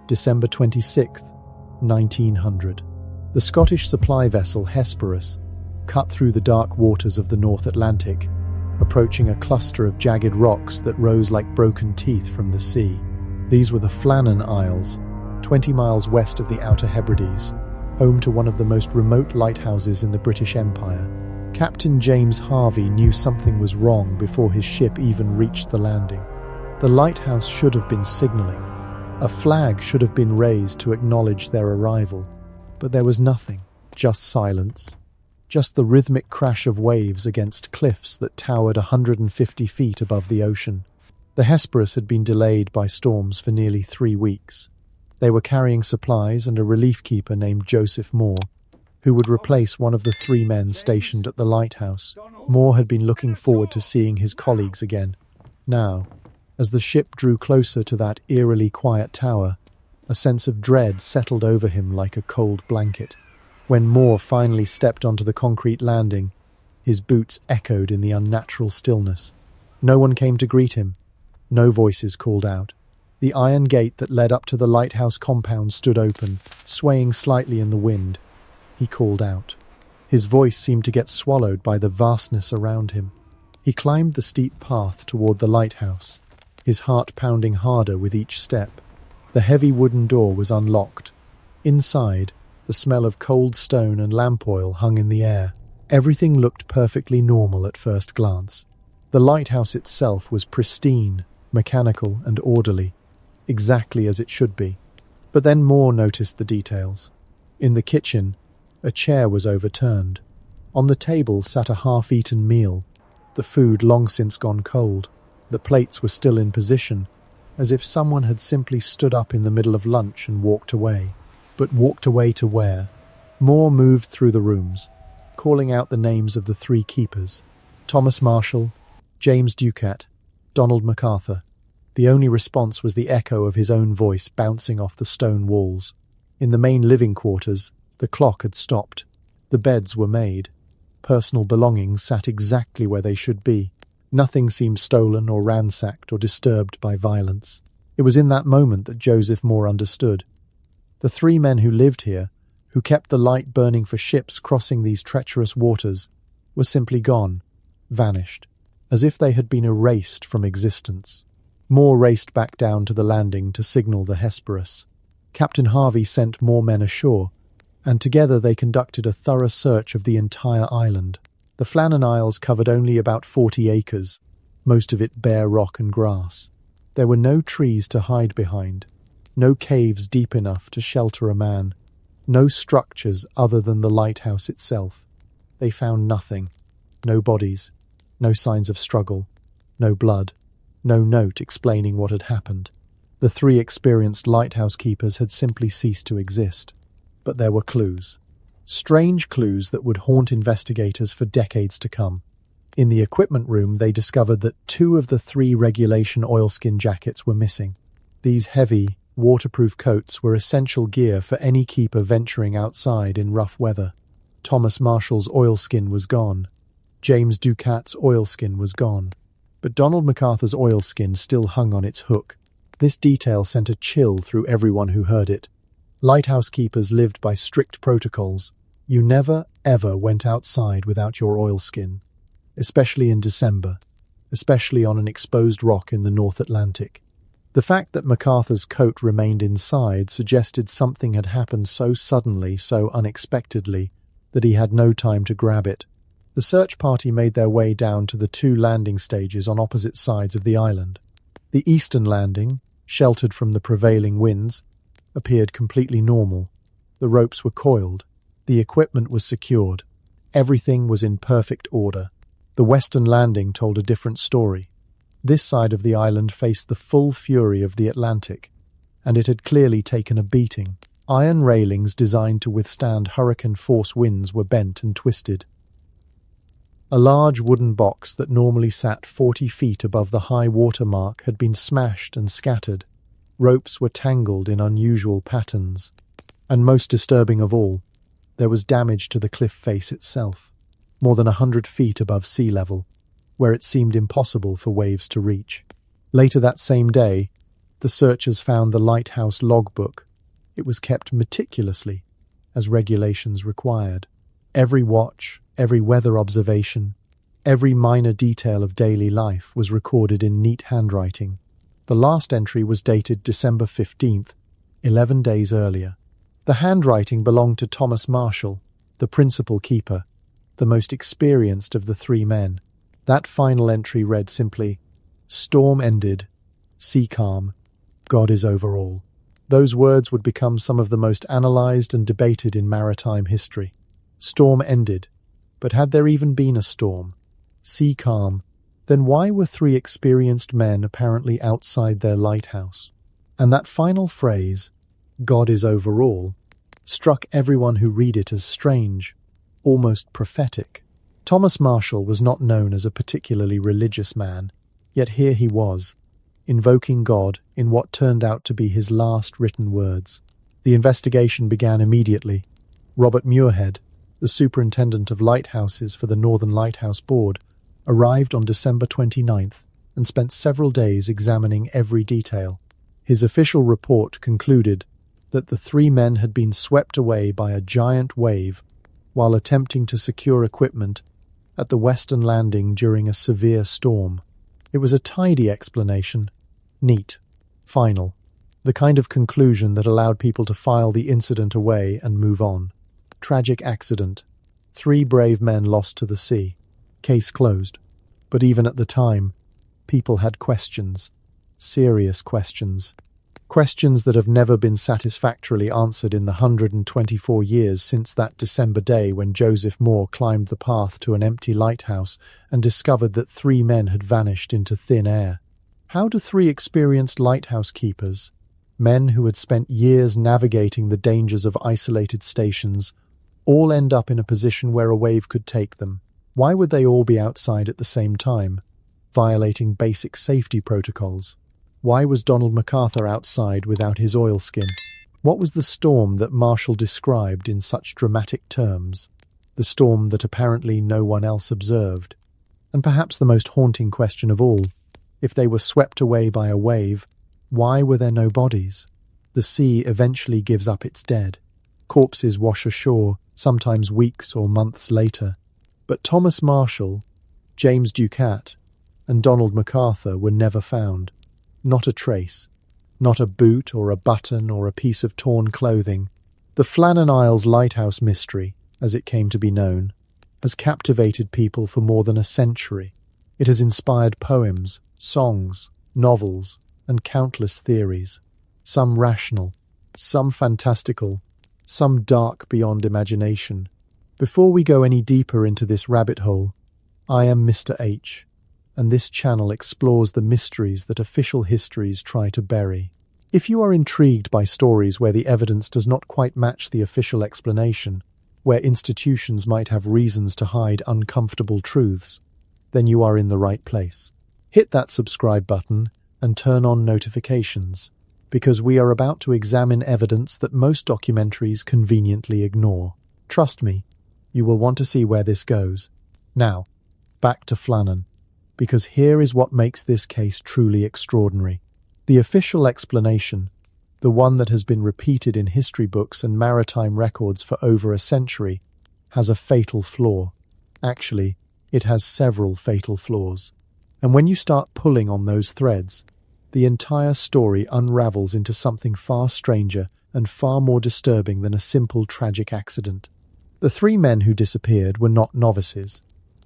December 26, 1900. The Scottish supply vessel Hesperus cut through the dark waters of the North Atlantic, approaching a cluster of jagged rocks that rose like broken teeth from the sea. These were the Flannan Isles, 20 miles west of the Outer Hebrides, home to one of the most remote lighthouses in the British Empire. Captain James Harvey knew something was wrong before his ship even reached the landing. The lighthouse should have been signaling. A flag should have been raised to acknowledge their arrival. But there was nothing, just silence. Just the rhythmic crash of waves against cliffs that towered 150 feet above the ocean. The Hesperus had been delayed by storms for nearly 3 weeks. They were carrying supplies and a relief keeper named Joseph Moore, who would replace one of the 3 men stationed at the lighthouse. Moore had been looking forward to seeing his colleagues again. Now, as the ship drew closer to that eerily quiet tower, a sense of dread settled over him like a cold blanket. When Moore finally stepped onto the concrete landing, his boots echoed in the unnatural stillness. No one came to greet him. No voices called out. The iron gate that led up to the lighthouse compound stood open, swaying slightly in the wind. He called out. His voice seemed to get swallowed by the vastness around him. He climbed the steep path toward the lighthouse, his heart pounding harder with each step. The heavy wooden door was unlocked. Inside, the smell of cold stone and lamp oil hung in the air. Everything looked perfectly normal at first glance. The lighthouse itself was pristine, mechanical and orderly, exactly as it should be. But then Moore noticed the details. In the kitchen, a chair was overturned. On the table sat a half-eaten meal, the food long since gone cold. The plates were still in position, as if someone had simply stood up in the middle of lunch and walked away. But walked away to where? Moore moved through the rooms, calling out the names of the 3 keepers: Thomas Marshall, James Ducat, Donald MacArthur. The only response was the echo of his own voice bouncing off the stone walls. In the main living quarters, the clock had stopped. The beds were made. Personal belongings sat exactly where they should be. Nothing seemed stolen or ransacked or disturbed by violence. It was in that moment that Joseph Moore understood. The 3 men who lived here, who kept the light burning for ships crossing these treacherous waters, were simply gone, vanished, as if they had been erased from existence. Moore raced back down to the landing to signal the Hesperus. Captain Harvey sent more men ashore, and together they conducted a thorough search of the entire island. The Flannan Isles covered only about 40 acres, most of it bare rock and grass. There were no trees to hide behind, no caves deep enough to shelter a man, no structures other than the lighthouse itself. They found nothing, no bodies, no signs of struggle, no blood, no note explaining what had happened. The 3 experienced lighthouse keepers had simply ceased to exist. But there were clues. Strange clues that would haunt investigators for decades to come. In the equipment room, they discovered that 2 of the 3 regulation oilskin jackets were missing. These heavy, waterproof coats were essential gear for any keeper venturing outside in rough weather. Thomas Marshall's oilskin was gone. James Ducat's oilskin was gone. But Donald MacArthur's oilskin still hung on its hook. This detail sent a chill through everyone who heard it. Lighthouse keepers lived by strict protocols. You never, ever went outside without your oilskin, especially in December, especially on an exposed rock in the North Atlantic. The fact that MacArthur's coat remained inside suggested something had happened so suddenly, so unexpectedly, that he had no time to grab it. The search party made their way down to the 2 landing stages on opposite sides of the island. The eastern landing, sheltered from the prevailing winds, appeared completely normal. The ropes were coiled. The equipment was secured. Everything was in perfect order. The western landing told a different story. This side of the island faced the full fury of the Atlantic, and it had clearly taken a beating. Iron railings designed to withstand hurricane-force winds were bent and twisted. A large wooden box that normally sat 40 feet above the high water mark had been smashed and scattered. Ropes were tangled in unusual patterns. And most disturbing of all, there was damage to the cliff face itself, more than 100 feet above sea level, where it seemed impossible for waves to reach. Later that same day, The searchers found the Lighthouse logbook. It was kept meticulously, as regulations required. Every watch, every weather observation, every minor detail of daily life was recorded in neat handwriting. The last entry was dated December 15th, 11 days earlier. The handwriting belonged to Thomas Marshall, the principal keeper, the most experienced of the three men. That final entry read simply, "Storm ended, sea calm, God is over all." Those words would become some of the most analysed and debated in maritime history. Storm ended, but had there even been a storm? Sea calm, then why were three experienced men apparently outside their lighthouse? And that final phrase, "God is over all," struck everyone who read it as strange, almost prophetic. Thomas Marshall was not known as a particularly religious man, yet here he was, invoking God in what turned out to be his last written words. The investigation began immediately. Robert Muirhead, the superintendent of lighthouses for the Northern Lighthouse Board, arrived on December 29th and spent several days examining every detail. His official report concluded that the three men had been swept away by a giant wave while attempting to secure equipment at the western landing during a severe storm. It was a tidy explanation, neat, final, the kind of conclusion that allowed people to file the incident away and move on. Tragic accident. 3 brave men lost to the sea. Case closed. But even at the time, people had questions. Serious questions. Questions that have never been satisfactorily answered in the 124 years since that December day when Joseph Moore climbed the path to an empty lighthouse and discovered that 3 men had vanished into thin air. How do 3 experienced lighthouse keepers, men who had spent years navigating the dangers of isolated stations, all end up in a position where a wave could take them? Why would they all be outside at the same time, violating basic safety protocols? Why was Donald MacArthur outside without his oilskin? What was the storm that Marshall described in such dramatic terms? The storm that apparently no one else observed. And perhaps the most haunting question of all, if they were swept away by a wave, why were there no bodies? The sea eventually gives up its dead. Corpses wash ashore, sometimes weeks or months later. But Thomas Marshall, James Ducat, and Donald MacArthur were never found. Not a trace. Not a boot or a button or a piece of torn clothing. The Flannan Isles lighthouse mystery, as it came to be known, has captivated people for more than a century. It has inspired poems, songs, novels, and countless theories. Some rational, some fantastical, some dark beyond imagination. Before we go any deeper into this rabbit hole, I am Mr. H, and this channel explores the mysteries that official histories try to bury. If you are intrigued by stories where the evidence does not quite match the official explanation, where institutions might have reasons to hide uncomfortable truths, then you are in the right place. Hit that subscribe button and turn on notifications, because we are about to examine evidence that most documentaries conveniently ignore. Trust me, you will want to see where this goes. Now, back to Flannan, because here is what makes this case truly extraordinary. The official explanation, the one that has been repeated in history books and maritime records for over a century, has a fatal flaw. Actually, it has several fatal flaws. And when you start pulling on those threads, the entire story unravels into something far stranger and far more disturbing than a simple tragic accident. The 3 men who disappeared were not novices.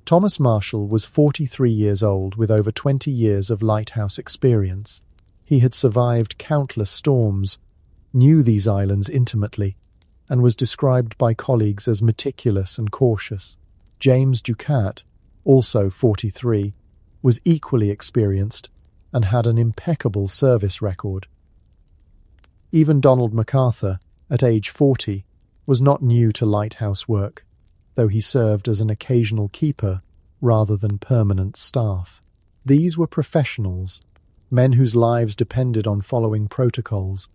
Thomas Marshall was 43 years old with over 20 years of lighthouse experience. He had survived countless storms, knew these islands intimately, and was described by colleagues as meticulous and cautious. James Ducat, also 43, was equally experienced and had an impeccable service record. Even Donald MacArthur, at age 40, was not new to lighthouse work, though he served as an occasional keeper rather than permanent staff. These were professionals, men whose lives depended on following protocols,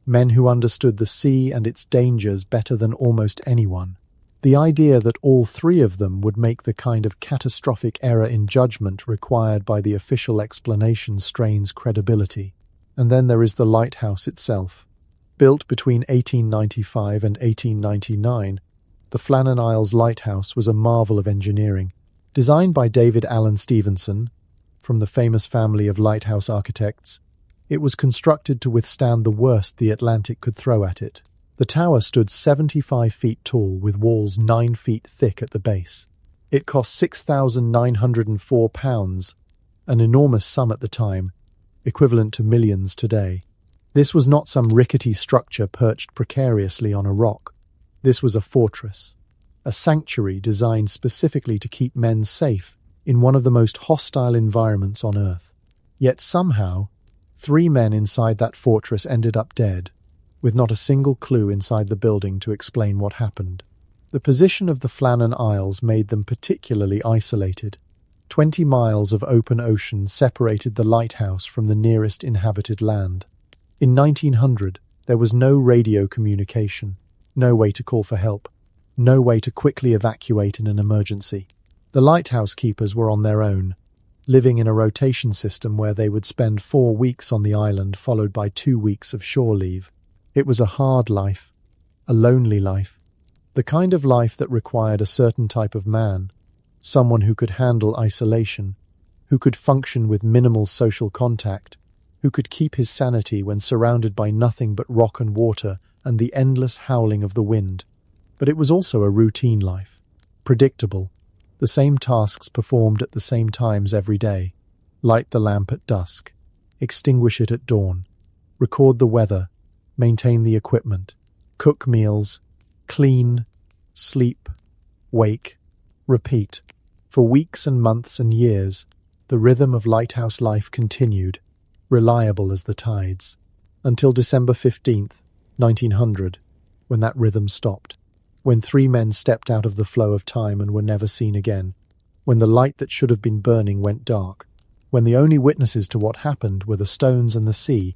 men who understood the sea and its dangers better than almost anyone. The idea that all 3 of them would make the kind of catastrophic error in judgment required by the official explanation strains credibility. And then there is the lighthouse itself. Built between 1895 and 1899, the Flannan Isles Lighthouse was a marvel of engineering. Designed by David Allen Stevenson, from the famous family of lighthouse architects, it was constructed to withstand the worst the Atlantic could throw at it. The tower stood 75 feet tall with walls 9 feet thick at the base. It cost £6,904, an enormous sum at the time, equivalent to millions today. This was not some rickety structure perched precariously on a rock. This was a fortress, a sanctuary designed specifically to keep men safe in one of the most hostile environments on Earth. Yet somehow, 3 men inside that fortress ended up dead, with not a single clue inside the building to explain what happened. The position of the Flannan Isles made them particularly isolated. 20 miles of open ocean separated the lighthouse from the nearest inhabited land. In 1900, there was no radio communication, no way to call for help, no way to quickly evacuate in an emergency. The lighthouse keepers were on their own, living in a rotation system where they would spend 4 weeks on the island followed by 2 weeks of shore leave. It was a hard life, a lonely life, the kind of life that required a certain type of man, someone who could handle isolation, who could function with minimal social contact, who could keep his sanity when surrounded by nothing but rock and water and the endless howling of the wind. But it was also a routine life, predictable, the same tasks performed at the same times every day. Light the lamp at dusk, extinguish it at dawn, record the weather, maintain the equipment, cook meals, clean, sleep, wake, repeat. For weeks and months and years, the rhythm of lighthouse life continued, reliable as the tides, until December 15th, 1900, when that rhythm stopped, when 3 men stepped out of the flow of time and were never seen again, when the light that should have been burning went dark, when the only witnesses to what happened were the stones and the sea,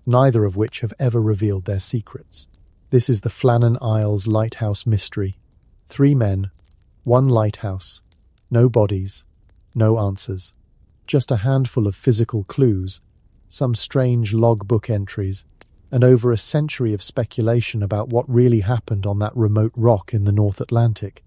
neither of which have ever revealed their secrets. This is the Flannan Isles lighthouse mystery. 3 men, 1 lighthouse, no bodies, no answers, just a handful of physical clues, some strange logbook entries, and over a century of speculation about what really happened on that remote rock in the North Atlantic.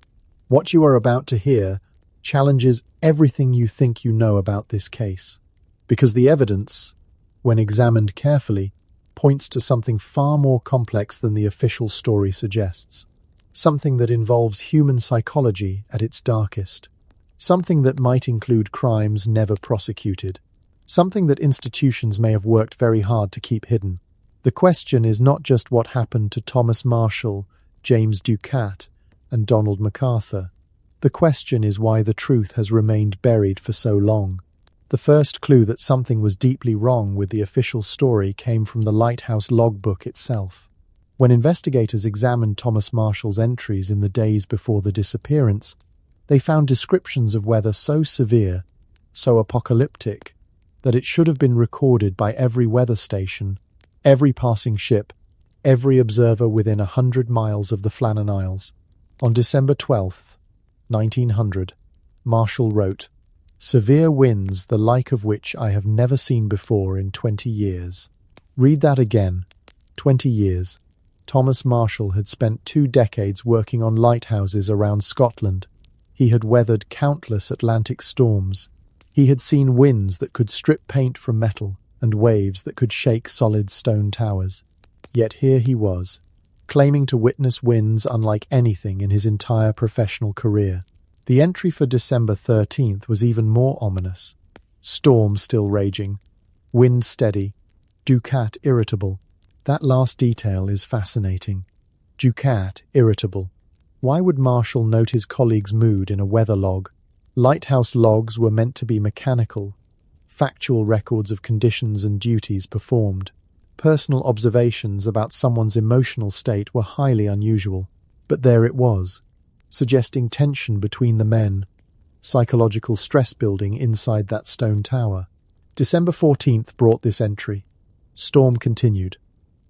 What you are about to hear challenges everything you think you know about this case, because the evidence, when examined carefully, points to something far more complex than the official story suggests, something that involves human psychology at its darkest, something that might include crimes never prosecuted, something that institutions may have worked very hard to keep hidden. The question is not just what happened to Thomas Marshall, James Ducat, and Donald MacArthur. The question is why the truth has remained buried for so long. The first clue that something was deeply wrong with the official story came from the lighthouse logbook itself. When investigators examined Thomas Marshall's entries in the days before the disappearance, they found descriptions of weather so severe, so apocalyptic, that it should have been recorded by every weather station, every passing ship, every observer within 100 miles of the Flannan Isles. On December 12th, 1900, Marshall wrote, "Severe winds the like of which I have never seen before in 20 years. Read that again. 20 years. Thomas Marshall had spent 2 decades working on lighthouses around Scotland. He had weathered countless Atlantic storms. He had seen winds that could strip paint from metal and waves that could shake solid stone towers. Yet here he was, claiming to witness winds unlike anything in his entire professional career. The entry for December 13th was even more ominous. Storm still raging, wind steady, Ducat irritable. That last detail is fascinating. Ducat irritable. Why would Marshall note his colleague's mood in a weather log? Lighthouse logs were meant to be mechanical, factual records of conditions and duties performed. Personal observations about someone's emotional state were highly unusual. But there it was, suggesting tension between the men, psychological stress building inside that stone tower. December 14th brought this entry. Storm continued.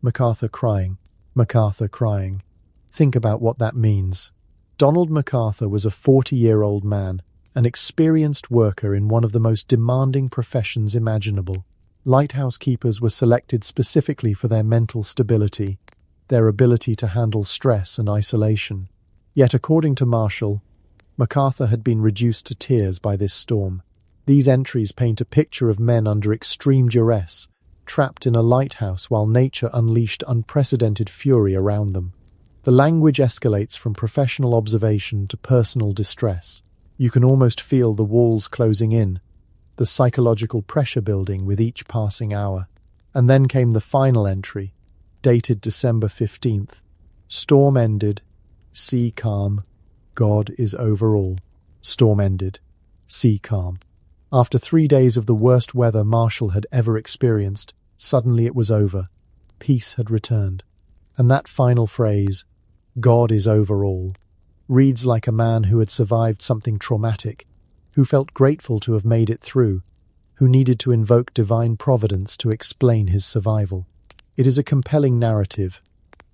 MacArthur crying. MacArthur crying. Think about what that means. Donald MacArthur was a 40-year-old man, an experienced worker in one of the most demanding professions imaginable. Lighthouse keepers were selected specifically for their mental stability, their ability to handle stress and isolation. Yet, according to Marshall, MacArthur had been reduced to tears by this storm. These entries paint a picture of men under extreme duress, trapped in a lighthouse while nature unleashed unprecedented fury around them. The language escalates from professional observation to personal distress. You can almost feel the walls closing in, the psychological pressure building with each passing hour. And then came the final entry, dated December 15th. Storm ended, sea calm, God is over all. Storm ended, sea calm. After 3 days of the worst weather Marshall had ever experienced, suddenly it was over. Peace had returned. And that final phrase, God is over all, reads like a man who had survived something traumatic, who felt grateful to have made it through, who needed to invoke divine providence to explain his survival. It is a compelling narrative,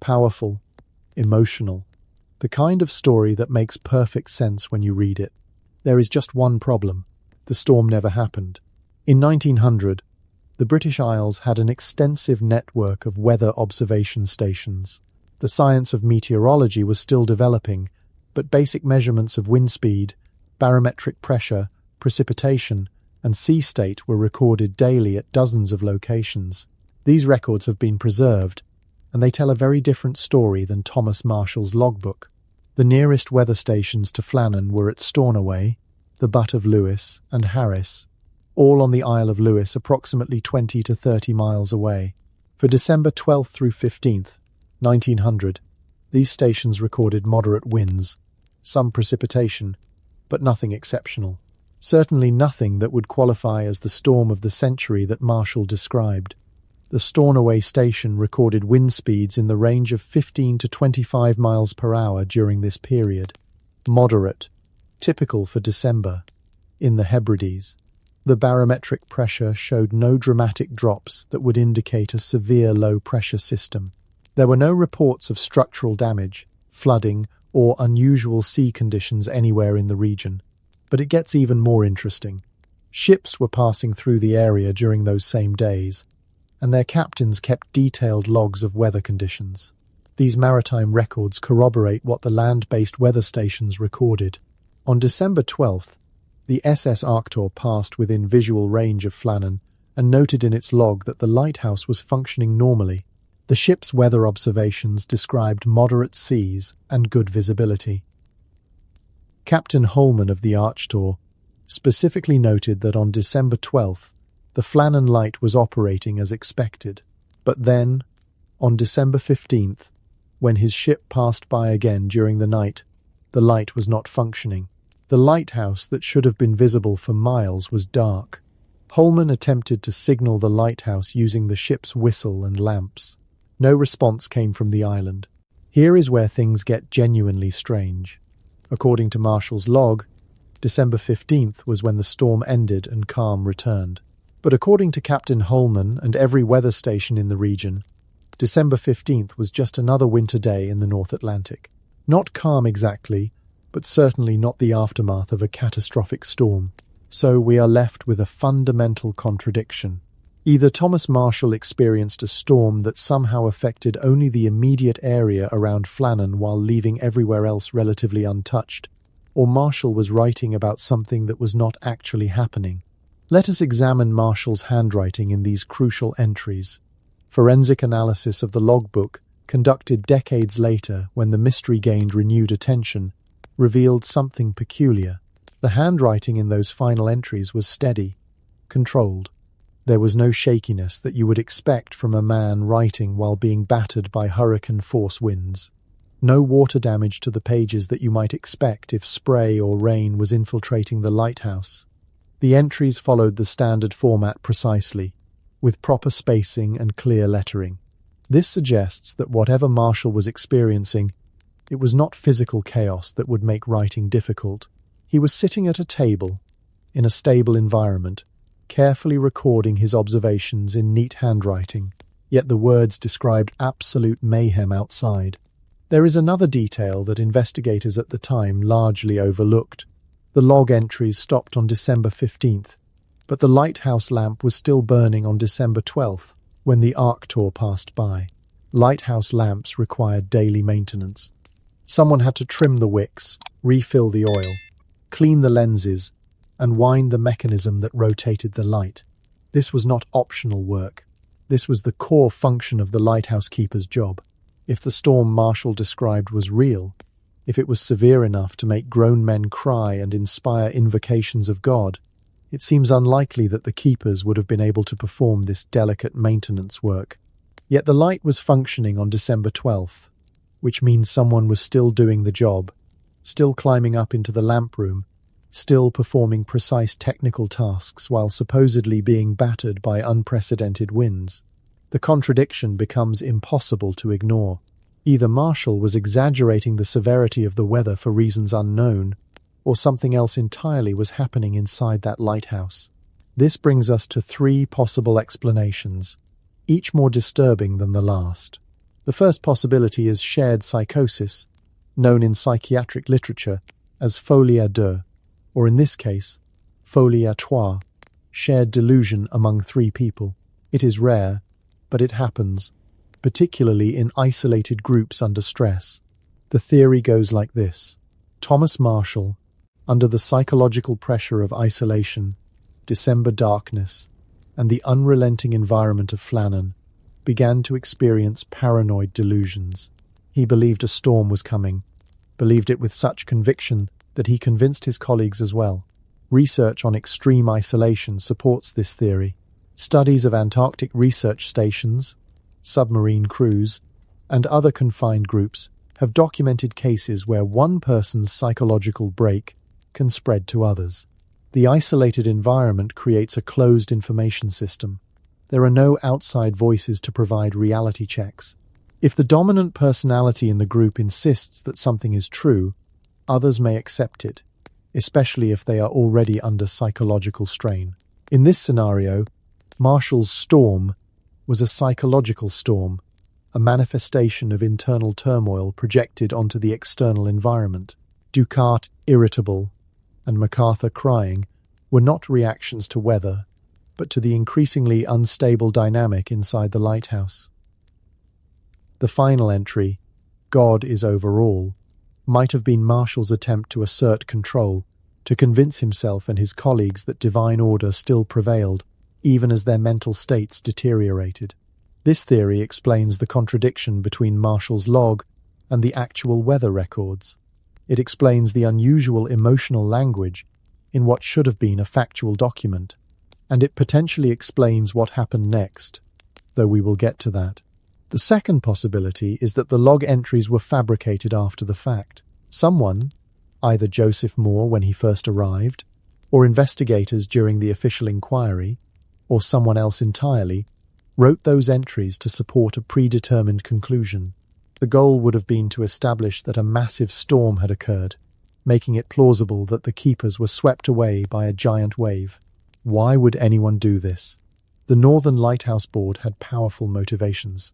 powerful, emotional, the kind of story that makes perfect sense when you read it. There is just one problem. The storm never happened. In 1900, the British Isles had an extensive network of weather observation stations. The science of meteorology was still developing, but basic measurements of wind speed, barometric pressure, precipitation, and sea state were recorded daily at dozens of locations. These records have been preserved, and they tell a very different story than Thomas Marshall's logbook. The nearest weather stations to Flannan were at Stornoway, the Butt of Lewis, and Harris, all on the Isle of Lewis, approximately 20 to 30 miles away. For December 12th through 15th, 1900, these stations recorded moderate winds, some precipitation, but nothing exceptional. Certainly nothing that would qualify as the storm of the century that Marshall described. The Stornoway station recorded wind speeds in the range of 15 to 25 miles per hour during this period. Moderate, typical for December, in the Hebrides. The barometric pressure showed no dramatic drops that would indicate a severe low-pressure system. There were no reports of structural damage, flooding, or unusual sea conditions anywhere in the region. But it gets even more interesting. Ships were passing through the area during those same days, and their captains kept detailed logs of weather conditions. These maritime records corroborate what the land-based weather stations recorded. On December 12th, the SS Arctur passed within visual range of Flannan and noted in its log that the lighthouse was functioning normally. The ship's weather observations described moderate seas and good visibility. Captain Holman of the Arctur specifically noted that on December 12th, the Flannan light was operating as expected. But then, on December 15th, when his ship passed by again during the night, the light was not functioning. The lighthouse that should have been visible for miles was dark. Holman attempted to signal the lighthouse using the ship's whistle and lamps. No response came from the island. Here is where things get genuinely strange. According to Marshall's log, December 15th was when the storm ended and calm returned. But according to Captain Holman and every weather station in the region, December 15th was just another winter day in the North Atlantic. Not calm exactly, but certainly not the aftermath of a catastrophic storm. So we are left with a fundamental contradiction. Either Thomas Marshall experienced a storm that somehow affected only the immediate area around Flannan while leaving everywhere else relatively untouched, or Marshall was writing about something that was not actually happening. Let us examine Marshall's handwriting in these crucial entries. Forensic analysis of the logbook, conducted decades later when the mystery gained renewed attention, revealed something peculiar. The handwriting in those final entries was steady, controlled. There was no shakiness that you would expect from a man writing while being battered by hurricane-force winds. No water damage to the pages that you might expect if spray or rain was infiltrating the lighthouse. The entries followed the standard format precisely, with proper spacing and clear lettering. This suggests that whatever Marshall was experiencing, it was not physical chaos that would make writing difficult. He was sitting at a table, in a stable environment, carefully recording his observations in neat handwriting, yet the words described absolute mayhem outside. There is another detail that investigators at the time largely overlooked. The log entries stopped on December 15th, But the lighthouse lamp was still burning on December 12th when the Arctur passed by. Lighthouse lamps required daily maintenance. Someone had to trim the wicks, refill the oil, clean the lenses, and wind the mechanism that rotated the light. This was not optional work. This was the core function of the lighthouse keeper's job. If the storm Marshall described was real, if it was severe enough to make grown men cry and inspire invocations of God, it seems unlikely that the keepers would have been able to perform this delicate maintenance work. Yet the light was functioning on December 12th, which means someone was still doing the job, still climbing up into the lamp room, still performing precise technical tasks while supposedly being battered by unprecedented winds. The contradiction becomes impossible to ignore. Either Marshall was exaggerating the severity of the weather for reasons unknown, or something else entirely was happening inside that lighthouse. This brings us to three possible explanations, each more disturbing than the last. The first possibility is shared psychosis, known in psychiatric literature as folie à deux, or in this case, folie à trois, shared delusion among three people. It is rare, but it happens, particularly in isolated groups under stress. The theory goes like this. Thomas Marshall, under the psychological pressure of isolation, December darkness, and the unrelenting environment of Flannan, began to experience paranoid delusions. He believed a storm was coming, believed it with such conviction that he convinced his colleagues as well. Research on extreme isolation supports this theory. Studies of Antarctic research stations, submarine crews, and other confined groups have documented cases where one person's psychological break can spread to others. The isolated environment creates a closed information system. There are no outside voices to provide reality checks. If the dominant personality in the group insists that something is true, others may accept it, especially if they are already under psychological strain. In this scenario, Marshall's storm was a psychological storm, a manifestation of internal turmoil projected onto the external environment. Ducat irritable and MacArthur crying were not reactions to weather, but to the increasingly unstable dynamic inside the lighthouse. The final entry, God is over all, might have been Marshall's attempt to assert control, to convince himself and his colleagues that divine order still prevailed, even as their mental states deteriorated. This theory explains the contradiction between Marshall's log and the actual weather records. It explains the unusual emotional language in what should have been a factual document, and it potentially explains what happened next, though we will get to that. The second possibility is that the log entries were fabricated after the fact. Someone, either Joseph Moore when he first arrived, or investigators during the official inquiry, or someone else entirely, wrote those entries to support a predetermined conclusion. The goal would have been to establish that a massive storm had occurred, making it plausible that the keepers were swept away by a giant wave. Why would anyone do this? The Northern Lighthouse Board had powerful motivations.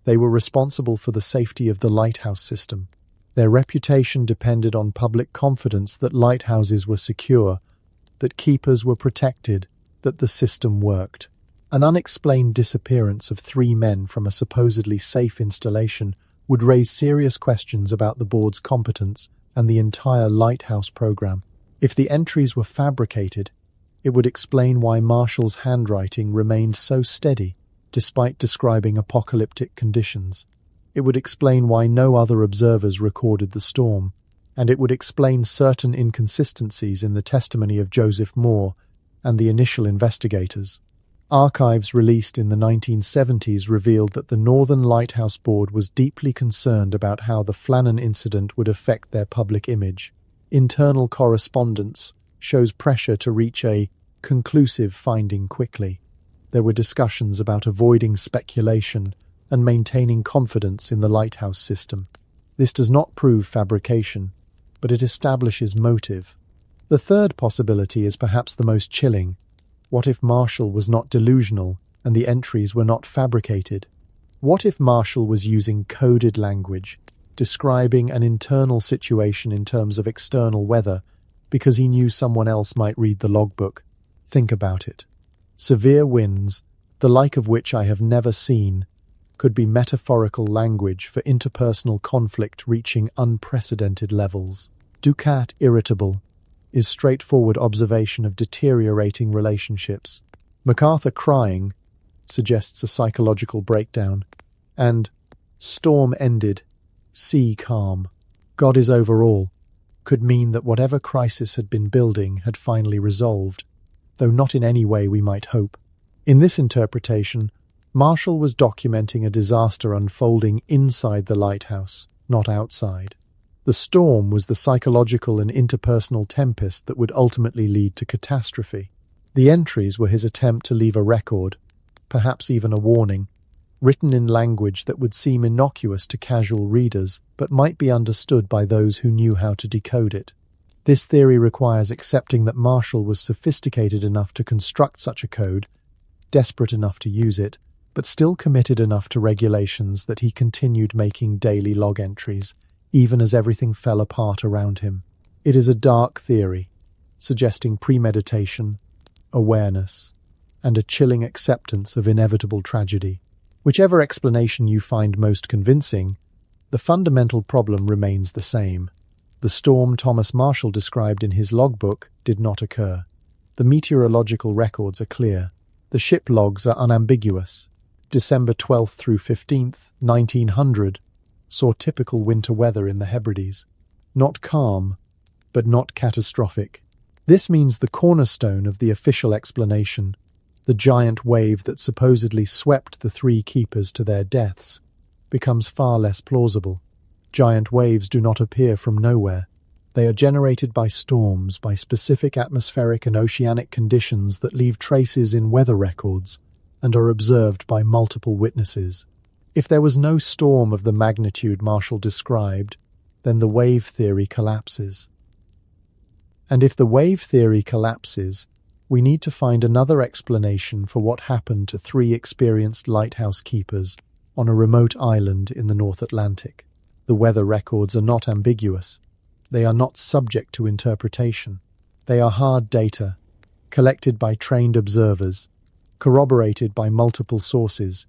They were responsible for the safety of the lighthouse system. Their reputation depended on public confidence that lighthouses were secure, that keepers were protected, that the system worked. An unexplained disappearance of 3 men from a supposedly safe installation would raise serious questions about the board's competence and the entire lighthouse program. If the entries were fabricated, it would explain why Marshall's handwriting remained so steady, despite describing apocalyptic conditions. It would explain why no other observers recorded the storm, and it would explain certain inconsistencies in the testimony of Joseph Moore and the initial investigators. Archives released in the 1970s revealed that the Northern Lighthouse Board was deeply concerned about how the Flannan incident would affect their public image. Internal correspondence shows pressure to reach a conclusive finding quickly. There were discussions about avoiding speculation and maintaining confidence in the lighthouse system. This does not prove fabrication, but it establishes motive. The third possibility is perhaps the most chilling. What if Marshall was not delusional and the entries were not fabricated? What if Marshall was using coded language, describing an internal situation in terms of external weather, because he knew someone else might read the logbook? Think about it. Severe winds, the like of which I have never seen, could be metaphorical language for interpersonal conflict reaching unprecedented levels. Ducat irritable is straightforward observation of deteriorating relationships. MacArthur crying suggests a psychological breakdown. And storm ended, sea calm, God is over all, could mean that whatever crisis had been building had finally resolved, though not in any way we might hope. In this interpretation, Marshall was documenting a disaster unfolding inside the lighthouse, not outside. The storm was the psychological and interpersonal tempest that would ultimately lead to catastrophe. The entries were his attempt to leave a record, perhaps even a warning, written in language that would seem innocuous to casual readers, but might be understood by those who knew how to decode it. This theory requires accepting that Marshall was sophisticated enough to construct such a code, desperate enough to use it, but still committed enough to regulations that he continued making daily log entries, even as everything fell apart around him. It is a dark theory, suggesting premeditation, awareness, and a chilling acceptance of inevitable tragedy. Whichever explanation you find most convincing, the fundamental problem remains the same. The storm Thomas Marshall described in his logbook did not occur. The meteorological records are clear. The ship logs are unambiguous. December 12th through 15th, 1900, saw typical winter weather in the Hebrides. Not calm, but not catastrophic. This means the cornerstone of the official explanation, the giant wave that supposedly swept the three keepers to their deaths, becomes far less plausible. Giant waves do not appear from nowhere. They are generated by storms, by specific atmospheric and oceanic conditions that leave traces in weather records and are observed by multiple witnesses. If there was no storm of the magnitude Marshall described, then the wave theory collapses. And if the wave theory collapses, we need to find another explanation for what happened to three experienced lighthouse keepers on a remote island in the North Atlantic. The weather records are not ambiguous. They are not subject to interpretation. They are hard data, collected by trained observers, corroborated by multiple sources,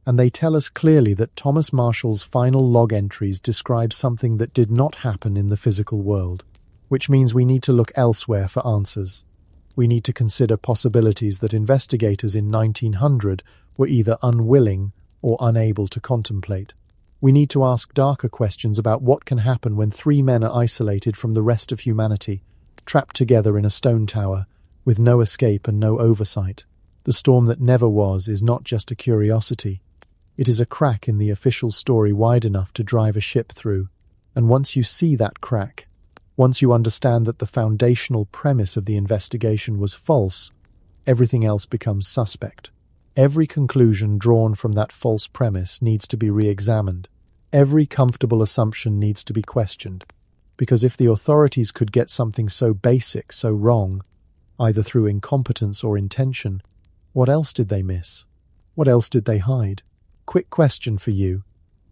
and they tell us clearly that Thomas Marshall's final log entries describe something that did not happen in the physical world, which means we need to look elsewhere for answers. We need to consider possibilities that investigators in 1900 were either unwilling or unable to contemplate. We need to ask darker questions about what can happen when three men are isolated from the rest of humanity, trapped together in a stone tower, with no escape and no oversight. The storm that never was is not just a curiosity. It is a crack in the official story wide enough to drive a ship through. And once you see that crack, once you understand that the foundational premise of the investigation was false, everything else becomes suspect. Every conclusion drawn from that false premise needs to be re-examined. Every comfortable assumption needs to be questioned. Because if the authorities could get something so basic, so wrong, either through incompetence or intention, what else did they miss? What else did they hide? Quick question for you.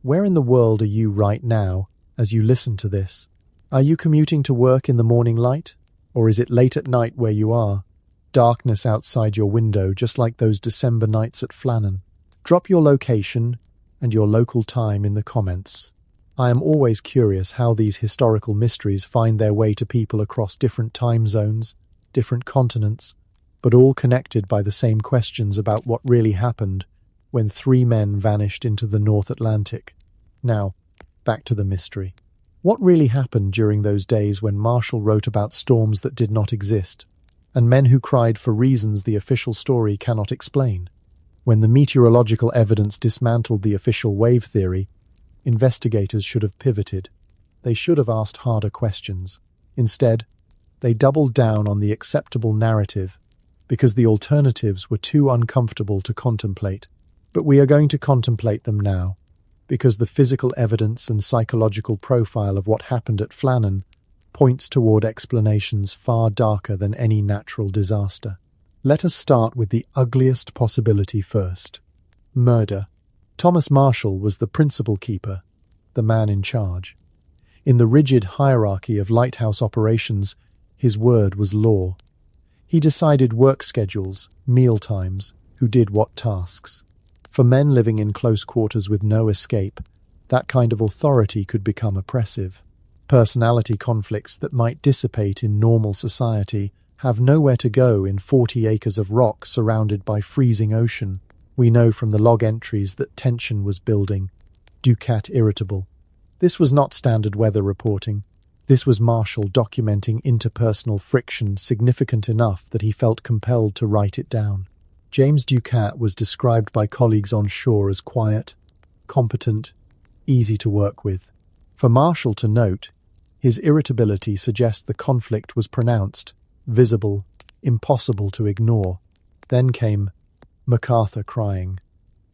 Where in the world are you right now as you listen to this? Are you commuting to work in the morning light? Or is it late at night where you are? Darkness outside your window, just like those December nights at Flannan. Drop your location and your local time in the comments. I am always curious how these historical mysteries find their way to people across different time zones, different continents, but all connected by the same questions about what really happened when three men vanished into the North Atlantic. Now, back to the mystery. What really happened during those days when Marshall wrote about storms that did not exist, and men who cried for reasons the official story cannot explain? When the meteorological evidence dismantled the official wave theory, investigators should have pivoted. They should have asked harder questions. Instead, they doubled down on the acceptable narrative because the alternatives were too uncomfortable to contemplate. But we are going to contemplate them now, because the physical evidence and psychological profile of what happened at Flannan points toward explanations far darker than any natural disaster. Let us start with the ugliest possibility first. Murder. Thomas Marshall was the principal keeper, the man in charge. In the rigid hierarchy of lighthouse operations, his word was law. He decided work schedules, meal times, who did what tasks. For men living in close quarters with no escape, that kind of authority could become oppressive. Personality conflicts that might dissipate in normal society have nowhere to go in 40 acres of rock surrounded by freezing ocean. We know from the log entries that tension was building. Ducat irritable. This was not standard weather reporting. This was Marshall documenting interpersonal friction significant enough that he felt compelled to write it down. James Ducat was described by colleagues on shore as quiet, competent, easy to work with. For Marshall to note, his irritability suggests the conflict was pronounced, visible, impossible to ignore. Then came MacArthur crying.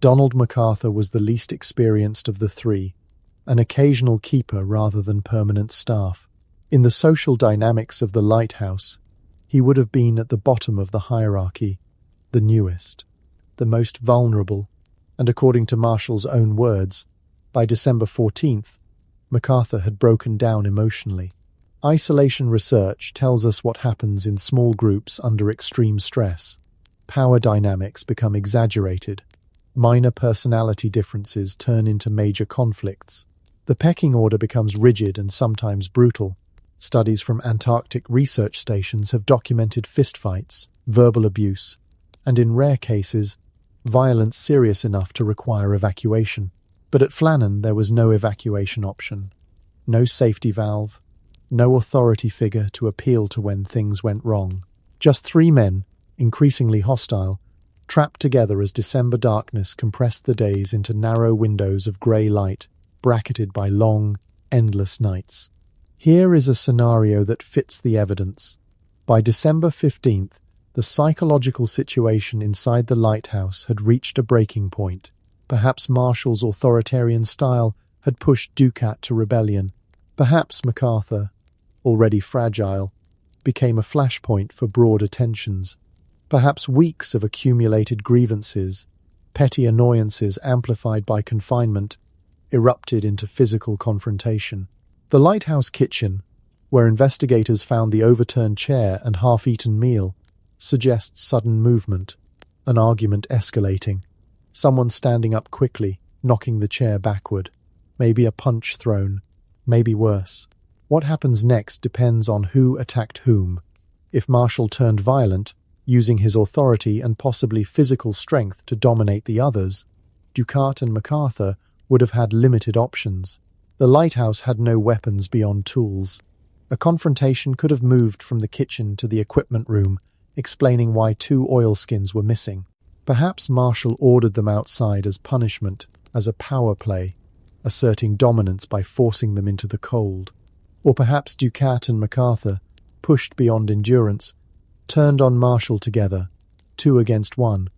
Donald MacArthur was the least experienced of the three, an occasional keeper rather than permanent staff. In the social dynamics of the Lighthouse, he would have been at the bottom of the hierarchy, the newest, the most vulnerable, and according to Marshall's own words, by December 14th, MacArthur had broken down emotionally. Isolation research tells us what happens in small groups under extreme stress. Power dynamics become exaggerated. Minor personality differences turn into major conflicts. The pecking order becomes rigid and sometimes brutal. Studies from Antarctic research stations have documented fistfights, verbal abuse, and in rare cases, violence serious enough to require evacuation. But at Flannan there was no evacuation option. No safety valve, no authority figure to appeal to when things went wrong. Just three men, increasingly hostile, trapped together as December darkness compressed the days into narrow windows of grey light, bracketed by long, endless nights. Here is a scenario that fits the evidence. By December 15th, the psychological situation inside the lighthouse had reached a breaking point. Perhaps Marshall's authoritarian style had pushed Ducat to rebellion. Perhaps MacArthur, already fragile, became a flashpoint for broader tensions. Perhaps weeks of accumulated grievances, petty annoyances amplified by confinement, erupted into physical confrontation. The lighthouse kitchen, where investigators found the overturned chair and half-eaten meal, suggests sudden movement, an argument escalating. Someone standing up quickly, knocking the chair backward. Maybe a punch thrown, maybe worse. What happens next depends on who attacked whom. If Marshall turned violent, using his authority and possibly physical strength to dominate the others, Ducat and MacArthur would have had limited options. The lighthouse had no weapons beyond tools. A confrontation could have moved from the kitchen to the equipment room, explaining why 2 oilskins were missing. Perhaps Marshall ordered them outside as punishment, as a power play, asserting dominance by forcing them into the cold. Or perhaps Ducat and MacArthur, pushed beyond endurance, turned on Marshall together, 2 against 1,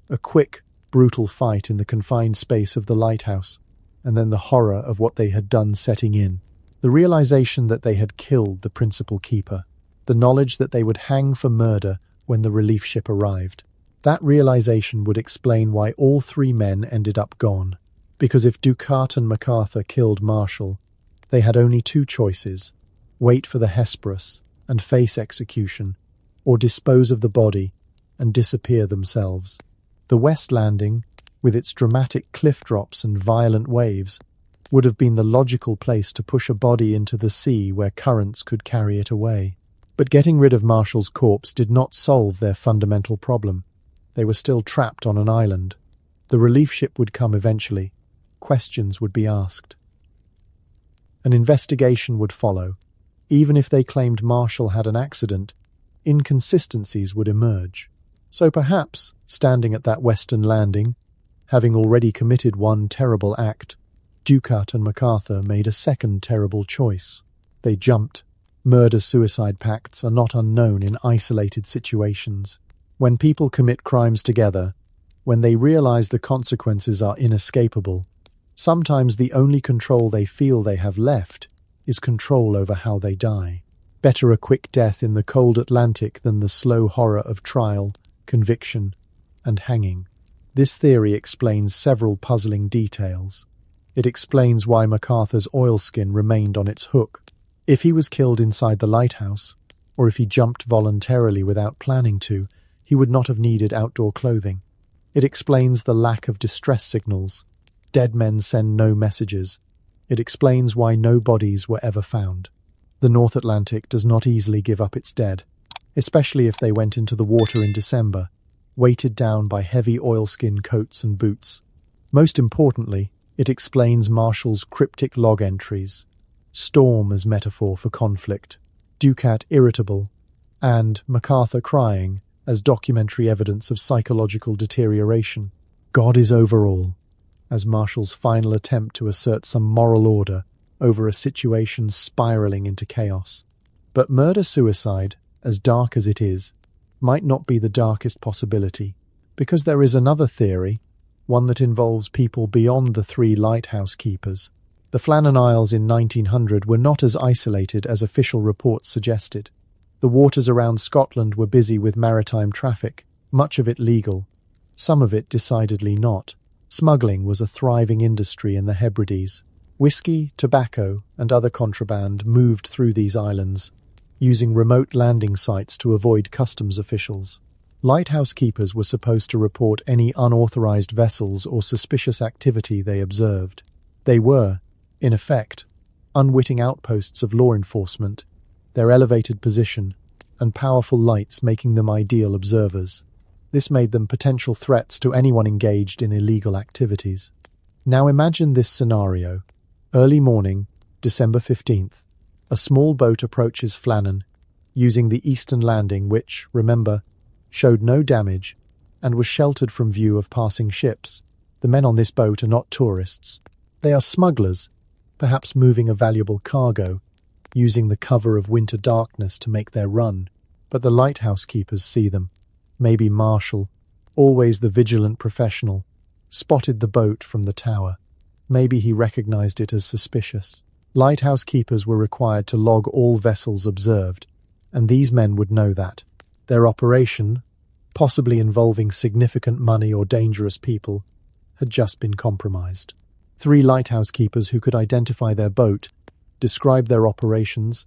a quick, brutal fight in the confined space of the lighthouse, and then the horror of what they had done setting in. The realization that they had killed the principal keeper, the knowledge that they would hang for murder when the relief ship arrived. That realization would explain why all 3 men ended up gone. Because if Ducat and MacArthur killed Marshall, they had only 2 choices: wait for the Hesperus and face execution, or dispose of the body and disappear themselves. The West Landing, with its dramatic cliff drops and violent waves, would have been the logical place to push a body into the sea where currents could carry it away. But getting rid of Marshall's corpse did not solve their fundamental problem. They were still trapped on an island. The relief ship would come eventually. Questions would be asked. An investigation would follow. Even if they claimed Marshall had an accident, inconsistencies would emerge. So perhaps, standing at that western landing, having already committed one terrible act, Ducat and MacArthur made a second terrible choice. They jumped. Murder-suicide pacts are not unknown in isolated situations. When people commit crimes together, when they realize the consequences are inescapable, sometimes the only control they feel they have left is control over how they die. Better a quick death in the cold Atlantic than the slow horror of trial, conviction, and hanging. This theory explains several puzzling details. It explains why MacArthur's oilskin remained on its hook. If he was killed inside the lighthouse, or if he jumped voluntarily without planning to, he would not have needed outdoor clothing. It explains the lack of distress signals. Dead men send no messages. It explains why no bodies were ever found. The North Atlantic does not easily give up its dead, especially if they went into the water in December, weighted down by heavy oilskin coats and boots. Most importantly, it explains Marshall's cryptic log entries, storm as metaphor for conflict, Ducat irritable, and MacArthur crying as documentary evidence of psychological deterioration. God is over all, as Marshall's final attempt to assert some moral order over a situation spiraling into chaos. But murder-suicide, as dark as it is, might not be the darkest possibility, because there is another theory, one that involves people beyond the three lighthouse keepers. The Flannan Isles in 1900 were not as isolated as official reports suggested. The waters around Scotland were busy with maritime traffic, much of it legal, some of it decidedly not. Smuggling was a thriving industry in the Hebrides. Whiskey, tobacco, and other contraband moved through these islands, using remote landing sites to avoid customs officials. Lighthouse keepers were supposed to report any unauthorized vessels or suspicious activity they observed. They were, in effect, unwitting outposts of law enforcement, their elevated position and powerful lights making them ideal observers. This made them potential threats to anyone engaged in illegal activities. Now imagine this scenario. Early morning, December 15th. A small boat approaches Flannan, using the eastern landing which, remember, showed no damage and was sheltered from view of passing ships. The men on this boat are not tourists. They are smugglers, perhaps moving a valuable cargo, using the cover of winter darkness to make their run. But the lighthouse keepers see them. Maybe Marshall, always the vigilant professional, spotted the boat from the tower. Maybe he recognized it as suspicious. Lighthouse keepers were required to log all vessels observed, and these men would know that. Their operation, possibly involving significant money or dangerous people, had just been compromised. 3 lighthouse keepers who could identify their boat, describe their operations,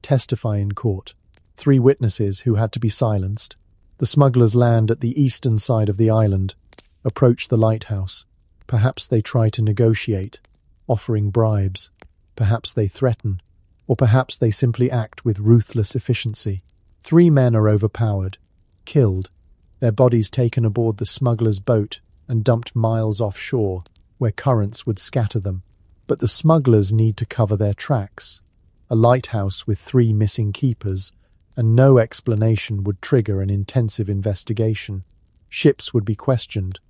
testify in court. 3 witnesses who had to be silenced. The smugglers land at the eastern side of the island, approach the lighthouse. Perhaps they try to negotiate, offering bribes. Perhaps they threaten, or perhaps they simply act with ruthless efficiency. 3 men are overpowered, killed, their bodies taken aboard the smugglers' boat and dumped miles offshore, where currents would scatter them. But the smugglers need to cover their tracks. A lighthouse with 3 missing keepers, and no explanation would trigger an intensive investigation. Ships would be questioned,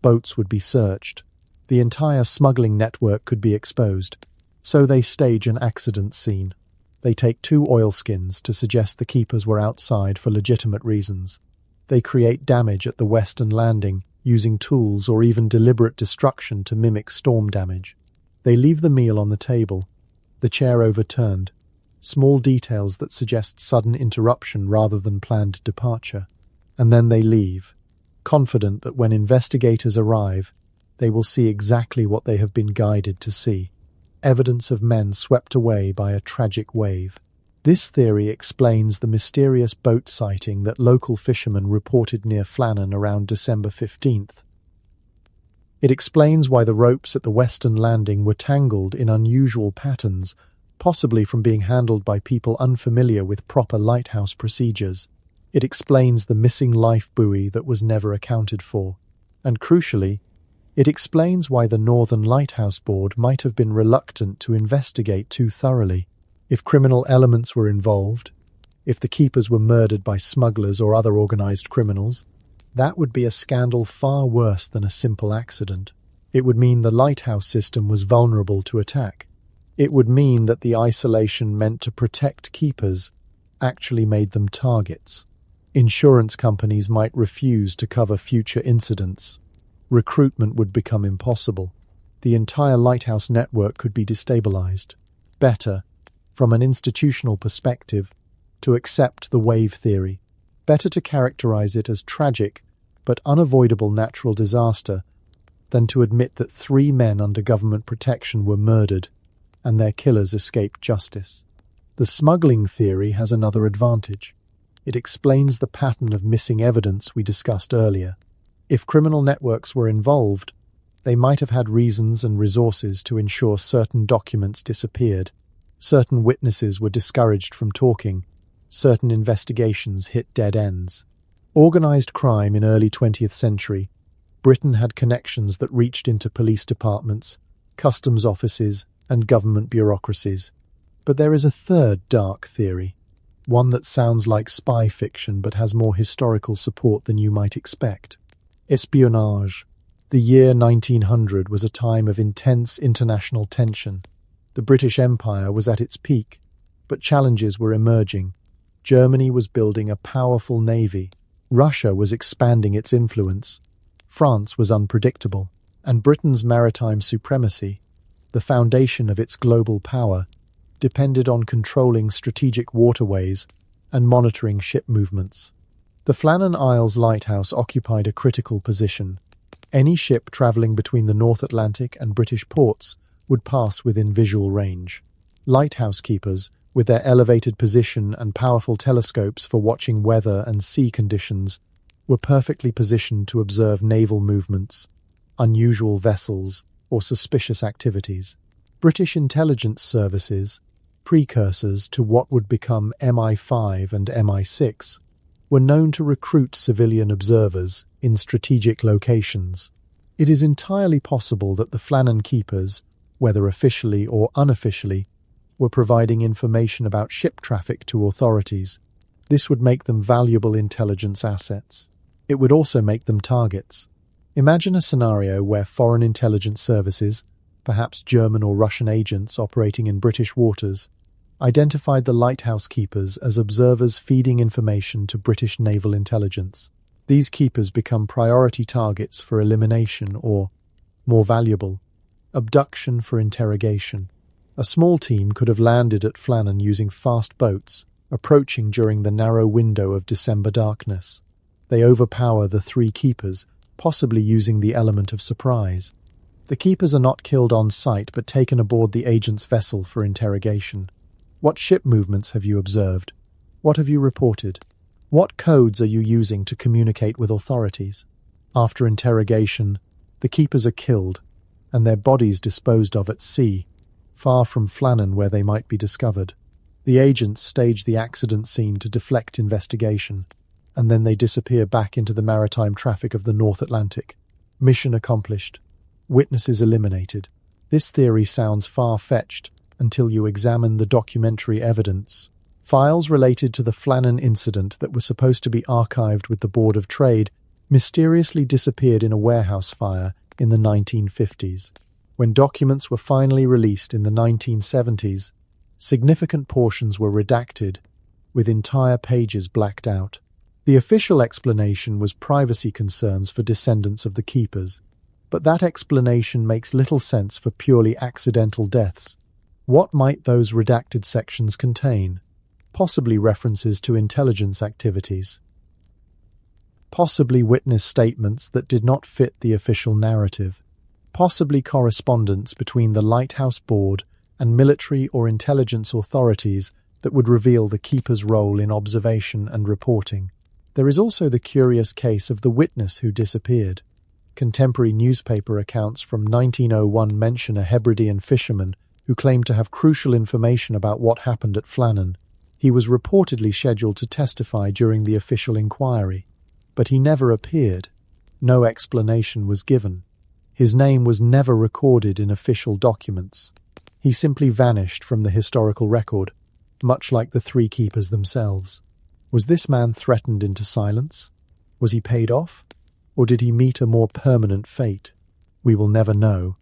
boats would be searched. The entire smuggling network could be exposed. So they stage an accident scene. They take 2 oilskins to suggest the keepers were outside for legitimate reasons. They create damage at the western landing, using tools or even deliberate destruction to mimic storm damage. They leave the meal on the table, the chair overturned, small details that suggest sudden interruption rather than planned departure. And then they leave, confident that when investigators arrive, they will see exactly what they have been guided to see. Evidence of men swept away by a tragic wave. This theory explains the mysterious boat sighting that local fishermen reported near Flannan around December 15th. It explains why the ropes at the western landing were tangled in unusual patterns, possibly from being handled by people unfamiliar with proper lighthouse procedures. It explains the missing life buoy that was never accounted for. And crucially, it explains why the Northern Lighthouse Board might have been reluctant to investigate too thoroughly. If criminal elements were involved, if the keepers were murdered by smugglers or other organized criminals, that would be a scandal far worse than a simple accident. It would mean the lighthouse system was vulnerable to attack. It would mean that the isolation meant to protect keepers actually made them targets. Insurance companies might refuse to cover future incidents. Recruitment would become impossible. The entire lighthouse network could be destabilized. Better, from an institutional perspective, to accept the wave theory. Better to characterize it as tragic but unavoidable natural disaster than to admit that 3 men under government protection were murdered and their killers escaped justice. The smuggling theory has another advantage. It explains the pattern of missing evidence we discussed earlier. If criminal networks were involved, they might have had reasons and resources to ensure certain documents disappeared, certain witnesses were discouraged from talking, certain investigations hit dead ends. Organized crime in early 20th century, Britain had connections that reached into police departments, customs offices, and government bureaucracies. But there is a third dark theory, one that sounds like spy fiction but has more historical support than you might expect. Espionage. The year 1900 was a time of intense international tension. The British Empire was at its peak, but challenges were emerging. Germany was building a powerful navy. Russia was expanding its influence. France was unpredictable, and Britain's maritime supremacy, the foundation of its global power, depended on controlling strategic waterways and monitoring ship movements. The Flannan Isles lighthouse occupied a critical position. Any ship travelling between the North Atlantic and British ports would pass within visual range. Lighthouse keepers, with their elevated position and powerful telescopes for watching weather and sea conditions, were perfectly positioned to observe naval movements, unusual vessels, or suspicious activities. British intelligence services, precursors to what would become MI5 and MI6, were known to recruit civilian observers in strategic locations. It is entirely possible that the Flannan keepers, whether officially or unofficially, were providing information about ship traffic to authorities. This would make them valuable intelligence assets. It would also make them targets. Imagine a scenario where foreign intelligence services, perhaps German or Russian agents operating in British waters, identified the lighthouse keepers as observers feeding information to British naval intelligence. These keepers become priority targets for elimination or, more valuable, abduction for interrogation. A small team could have landed at Flannan using fast boats, approaching during the narrow window of December darkness. They overpower the three keepers, possibly using the element of surprise. The keepers are not killed on sight but taken aboard the agent's vessel for interrogation. What ship movements have you observed? What have you reported? What codes are you using to communicate with authorities? After interrogation, the keepers are killed, and their bodies disposed of at sea, far from Flannan where they might be discovered. The agents stage the accident scene to deflect investigation, and then they disappear back into the maritime traffic of the North Atlantic. Mission accomplished. Witnesses eliminated. This theory sounds far-fetched until you examine the documentary evidence. Files related to the Flannan incident that were supposed to be archived with the Board of Trade mysteriously disappeared in a warehouse fire in the 1950s. When documents were finally released in the 1970s, significant portions were redacted, with entire pages blacked out. The official explanation was privacy concerns for descendants of the keepers, but that explanation makes little sense for purely accidental deaths. What might those redacted sections contain? Possibly references to intelligence activities. Possibly witness statements that did not fit the official narrative. Possibly correspondence between the Lighthouse Board and military or intelligence authorities that would reveal the keeper's role in observation and reporting. There is also the curious case of the witness who disappeared. Contemporary newspaper accounts from 1901 mention a Hebridean fisherman who claimed to have crucial information about what happened at Flannan. He was reportedly scheduled to testify during the official inquiry, but he never appeared. No explanation was given. His name was never recorded in official documents. He simply vanished from the historical record, much like the three keepers themselves. Was this man threatened into silence? Was he paid off? Or did he meet a more permanent fate? We will never know,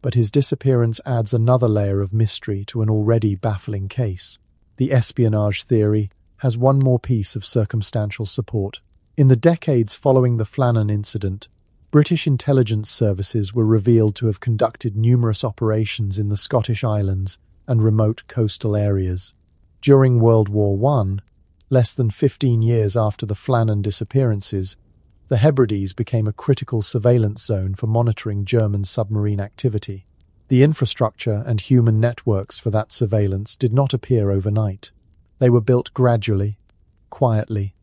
but his disappearance adds another layer of mystery to an already baffling case. The espionage theory has one more piece of circumstantial support. In the decades following the Flannan incident, British intelligence services were revealed to have conducted numerous operations in the Scottish Islands and remote coastal areas. During World War I, less than 15 years after the Flannan disappearances, the Hebrides became a critical surveillance zone for monitoring German submarine activity. The infrastructure and human networks for that surveillance did not appear overnight. They were built gradually, quietly,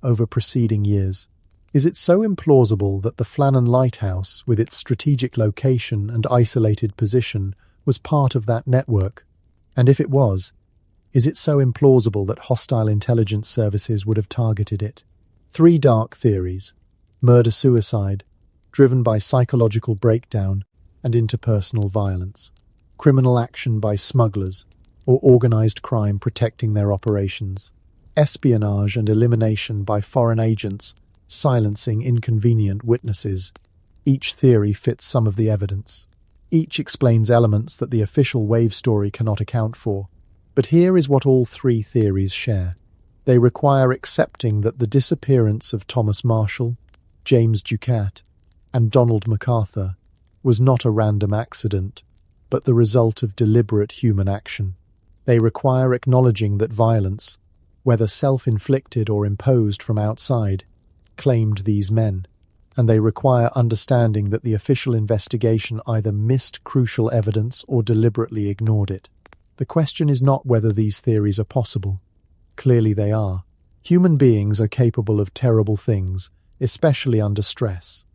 over preceding years. Is it so implausible that the Flannan Lighthouse, with its strategic location and isolated position, was part of that network? And if it was, is it so implausible that hostile intelligence services would have targeted it? 3 dark theories: murder-suicide, driven by psychological breakdown and interpersonal violence; criminal action by smugglers, or organized crime protecting their operations; espionage and elimination by foreign agents, silencing inconvenient witnesses. Each theory fits some of the evidence. Each explains elements that the official wave story cannot account for. But here is what all 3 theories share. They require accepting that the disappearance of Thomas Marshall, James Ducat, and Donald MacArthur was not a random accident, but the result of deliberate human action. They require acknowledging that violence, whether self-inflicted or imposed from outside, claimed these men, and they require understanding that the official investigation either missed crucial evidence or deliberately ignored it. The question is not whether these theories are possible. Clearly they are. Human beings are capable of terrible things, especially under stress,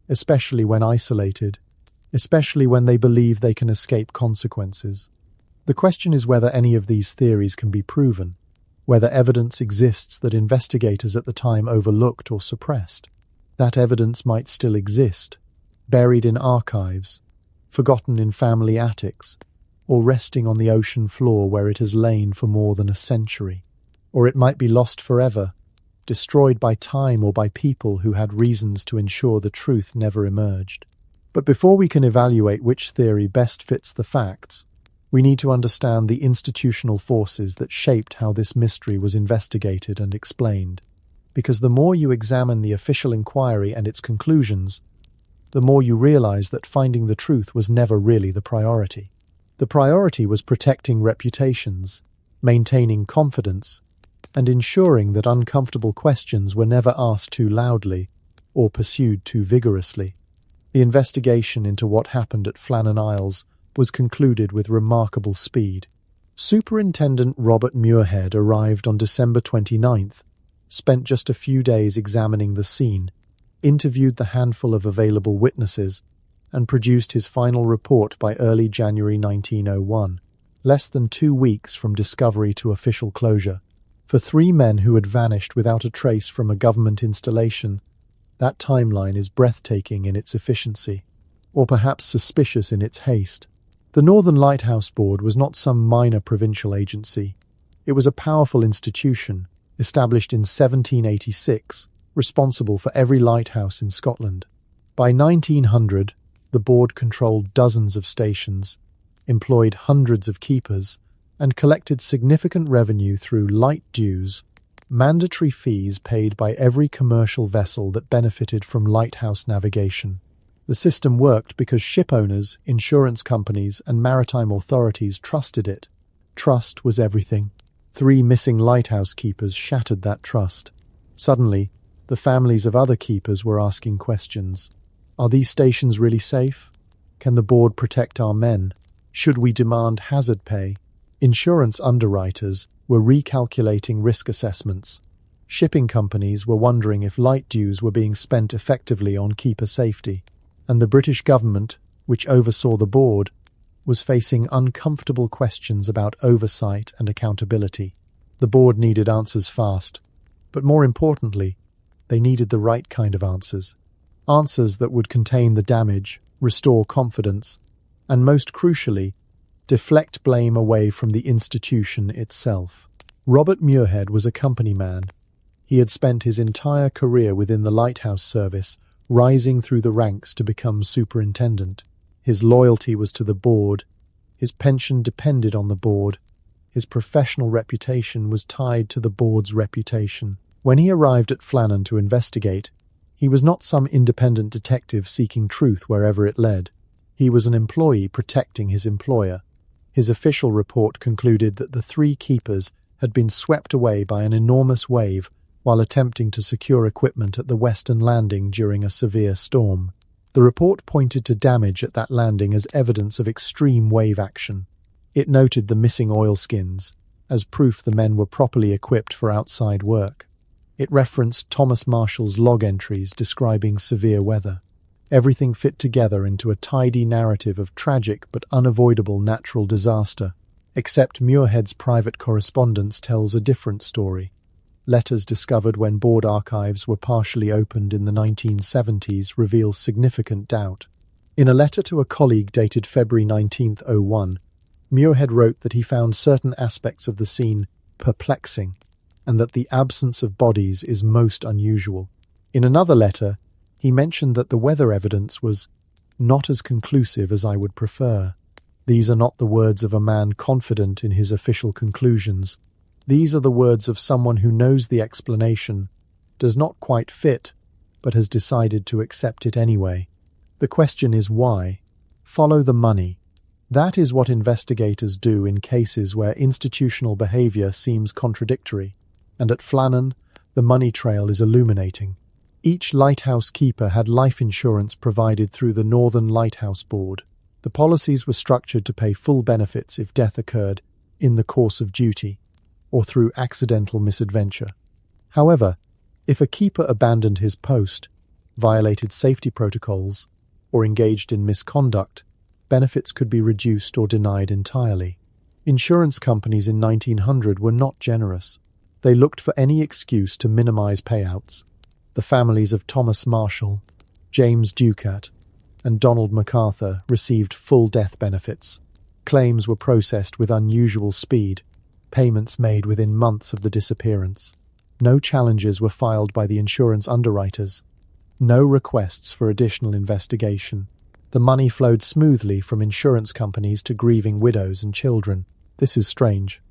especially when isolated, especially when they believe they can escape consequences. The question is whether any of these theories can be proven, whether evidence exists that investigators at the time overlooked or suppressed. That evidence might still exist, buried in archives, forgotten in family attics, or resting on the ocean floor where it has lain for more than a century. Or it might be lost forever, destroyed by time or by people who had reasons to ensure the truth never emerged. But before we can evaluate which theory best fits the facts, we need to understand the institutional forces that shaped how this mystery was investigated and explained. Because the more you examine the official inquiry and its conclusions, the more you realize that finding the truth was never really the priority. The priority was protecting reputations, maintaining confidence, and ensuring that uncomfortable questions were never asked too loudly or pursued too vigorously. The investigation into what happened at Flannan Isles was concluded with remarkable speed. Superintendent Robert Muirhead arrived on December 29th, spent just a few days examining the scene, interviewed the handful of available witnesses, and produced his final report by early January 1901, less than 2 weeks from discovery to official closure. For 3 men who had vanished without a trace from a government installation, that timeline is breathtaking in its efficiency, or perhaps suspicious in its haste. The Northern Lighthouse Board was not some minor provincial agency. It was a powerful institution, established in 1786, responsible for every lighthouse in Scotland. By 1900, the board controlled dozens of stations, employed hundreds of keepers, and collected significant revenue through light dues, mandatory fees paid by every commercial vessel that benefited from lighthouse navigation. The system worked because ship owners, insurance companies, and maritime authorities trusted it. Trust was everything. 3 missing lighthouse keepers shattered that trust. Suddenly, the families of other keepers were asking questions. Are these stations really safe? Can the board protect our men? Should we demand hazard pay? Insurance underwriters were recalculating risk assessments. Shipping companies were wondering if light dues were being spent effectively on keeper safety. And the British government, which oversaw the board, was facing uncomfortable questions about oversight and accountability. The board needed answers fast, but more importantly, they needed the right kind of answers. Answers that would contain the damage, restore confidence, and most crucially, deflect blame away from the institution itself. Robert Muirhead was a company man. He had spent his entire career within the lighthouse service, rising through the ranks to become superintendent. His loyalty was to the board. His pension depended on the board. His professional reputation was tied to the board's reputation. When he arrived at Flannan to investigate, he was not some independent detective seeking truth wherever it led. He was an employee protecting his employer. His official report concluded that the 3 keepers had been swept away by an enormous wave while attempting to secure equipment at the western landing during a severe storm. The report pointed to damage at that landing as evidence of extreme wave action. It noted the missing oilskins as proof the men were properly equipped for outside work. It referenced Thomas Marshall's log entries describing severe weather. Everything fit together into a tidy narrative of tragic but unavoidable natural disaster, except Muirhead's private correspondence tells a different story. Letters discovered when board archives were partially opened in the 1970s reveal significant doubt. In a letter to a colleague dated February 1901, Muirhead wrote that he found certain aspects of the scene perplexing and that the absence of bodies is most unusual. In another letter, he mentioned that the weather evidence was not as conclusive as I would prefer. These are not the words of a man confident in his official conclusions. These are the words of someone who knows the explanation does not quite fit, but has decided to accept it anyway. The question is why? Follow the money. That is what investigators do in cases where institutional behavior seems contradictory, and at Flannan, the money trail is illuminating. Each lighthouse keeper had life insurance provided through the Northern Lighthouse Board. The policies were structured to pay full benefits if death occurred in the course of duty or through accidental misadventure. However, if a keeper abandoned his post, violated safety protocols, or engaged in misconduct, benefits could be reduced or denied entirely. Insurance companies in 1900 were not generous. They looked for any excuse to minimize payouts. The families of Thomas Marshall, James Ducat, and Donald MacArthur received full death benefits. Claims were processed with unusual speed, payments made within months of the disappearance. No challenges were filed by the insurance underwriters. No requests for additional investigation. The money flowed smoothly from insurance companies to grieving widows and children. This is strange.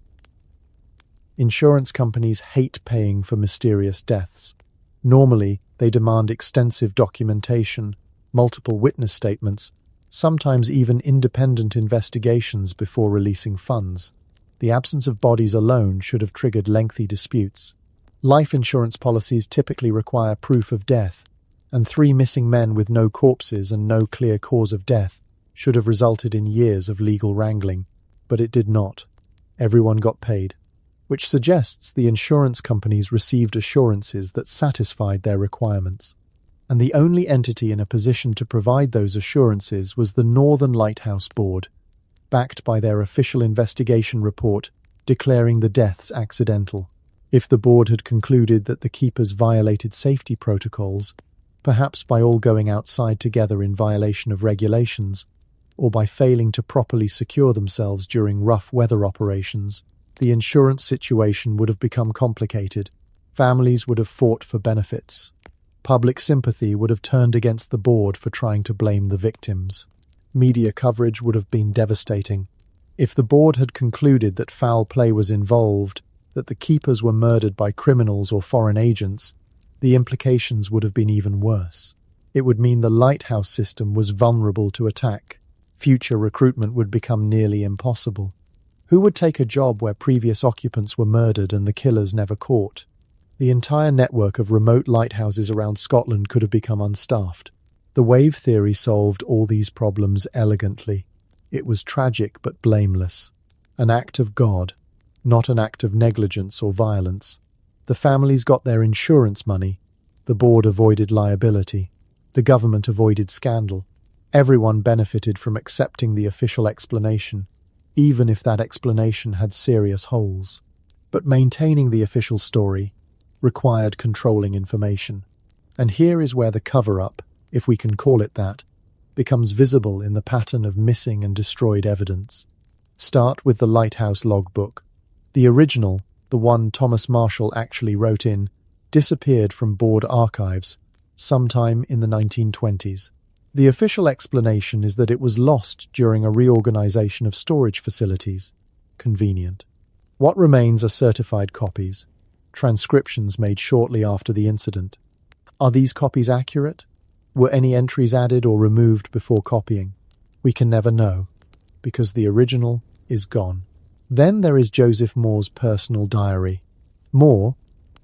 Insurance companies hate paying for mysterious deaths. Normally, they demand extensive documentation, multiple witness statements, sometimes even independent investigations before releasing funds. The absence of bodies alone should have triggered lengthy disputes. Life insurance policies typically require proof of death, and 3 missing men with no corpses and no clear cause of death should have resulted in years of legal wrangling. But it did not. Everyone got paid, which suggests the insurance companies received assurances that satisfied their requirements. And the only entity in a position to provide those assurances was the Northern Lighthouse Board, backed by their official investigation report declaring the deaths accidental. If the board had concluded that the keepers violated safety protocols, perhaps by all going outside together in violation of regulations, or by failing to properly secure themselves during rough weather operations, the insurance situation would have become complicated. Families would have fought for benefits. Public sympathy would have turned against the board for trying to blame the victims. Media coverage would have been devastating. If the board had concluded that foul play was involved, that the keepers were murdered by criminals or foreign agents, the implications would have been even worse. It would mean the lighthouse system was vulnerable to attack. Future recruitment would become nearly impossible. Who would take a job where previous occupants were murdered and the killers never caught? The entire network of remote lighthouses around Scotland could have become unstaffed. The wave theory solved all these problems elegantly. It was tragic but blameless. An act of God, not an act of negligence or violence. The families got their insurance money. The board avoided liability. The government avoided scandal. Everyone benefited from accepting the official explanation, even if that explanation had serious holes. But maintaining the official story required controlling information. And here is where the cover-up, if we can call it that, becomes visible in the pattern of missing and destroyed evidence. Start with the Lighthouse logbook. The original, the one Thomas Marshall actually wrote in, disappeared from board archives sometime in the 1920s. The official explanation is that it was lost during a reorganization of storage facilities. Convenient. What remains are certified copies, transcriptions made shortly after the incident. Are these copies accurate? Were any entries added or removed before copying? We can never know, because the original is gone. Then there is Joseph Moore's personal diary. Moore,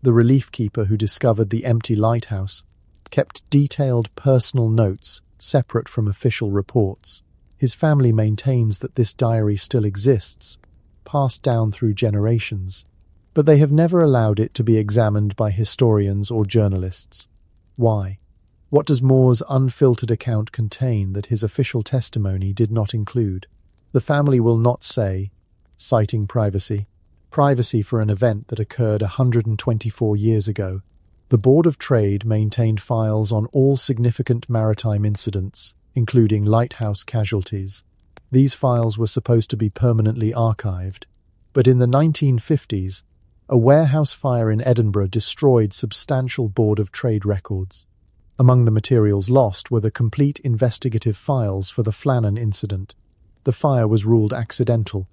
the relief keeper who discovered the empty lighthouse, kept detailed personal notes separate from official reports. His family maintains that this diary still exists, passed down through generations, but they have never allowed it to be examined by historians or journalists. Why? What does Moore's unfiltered account contain that his official testimony did not include? The family will not say, citing privacy for an event that occurred 124 years ago. The Board of Trade maintained files on all significant maritime incidents, including Lighthouse casualties. These files were supposed to be permanently archived, but in the 1950s, a warehouse fire in Edinburgh destroyed substantial Board of Trade records. Among the materials lost were the complete investigative files for the Flannan incident. The fire was ruled accidental.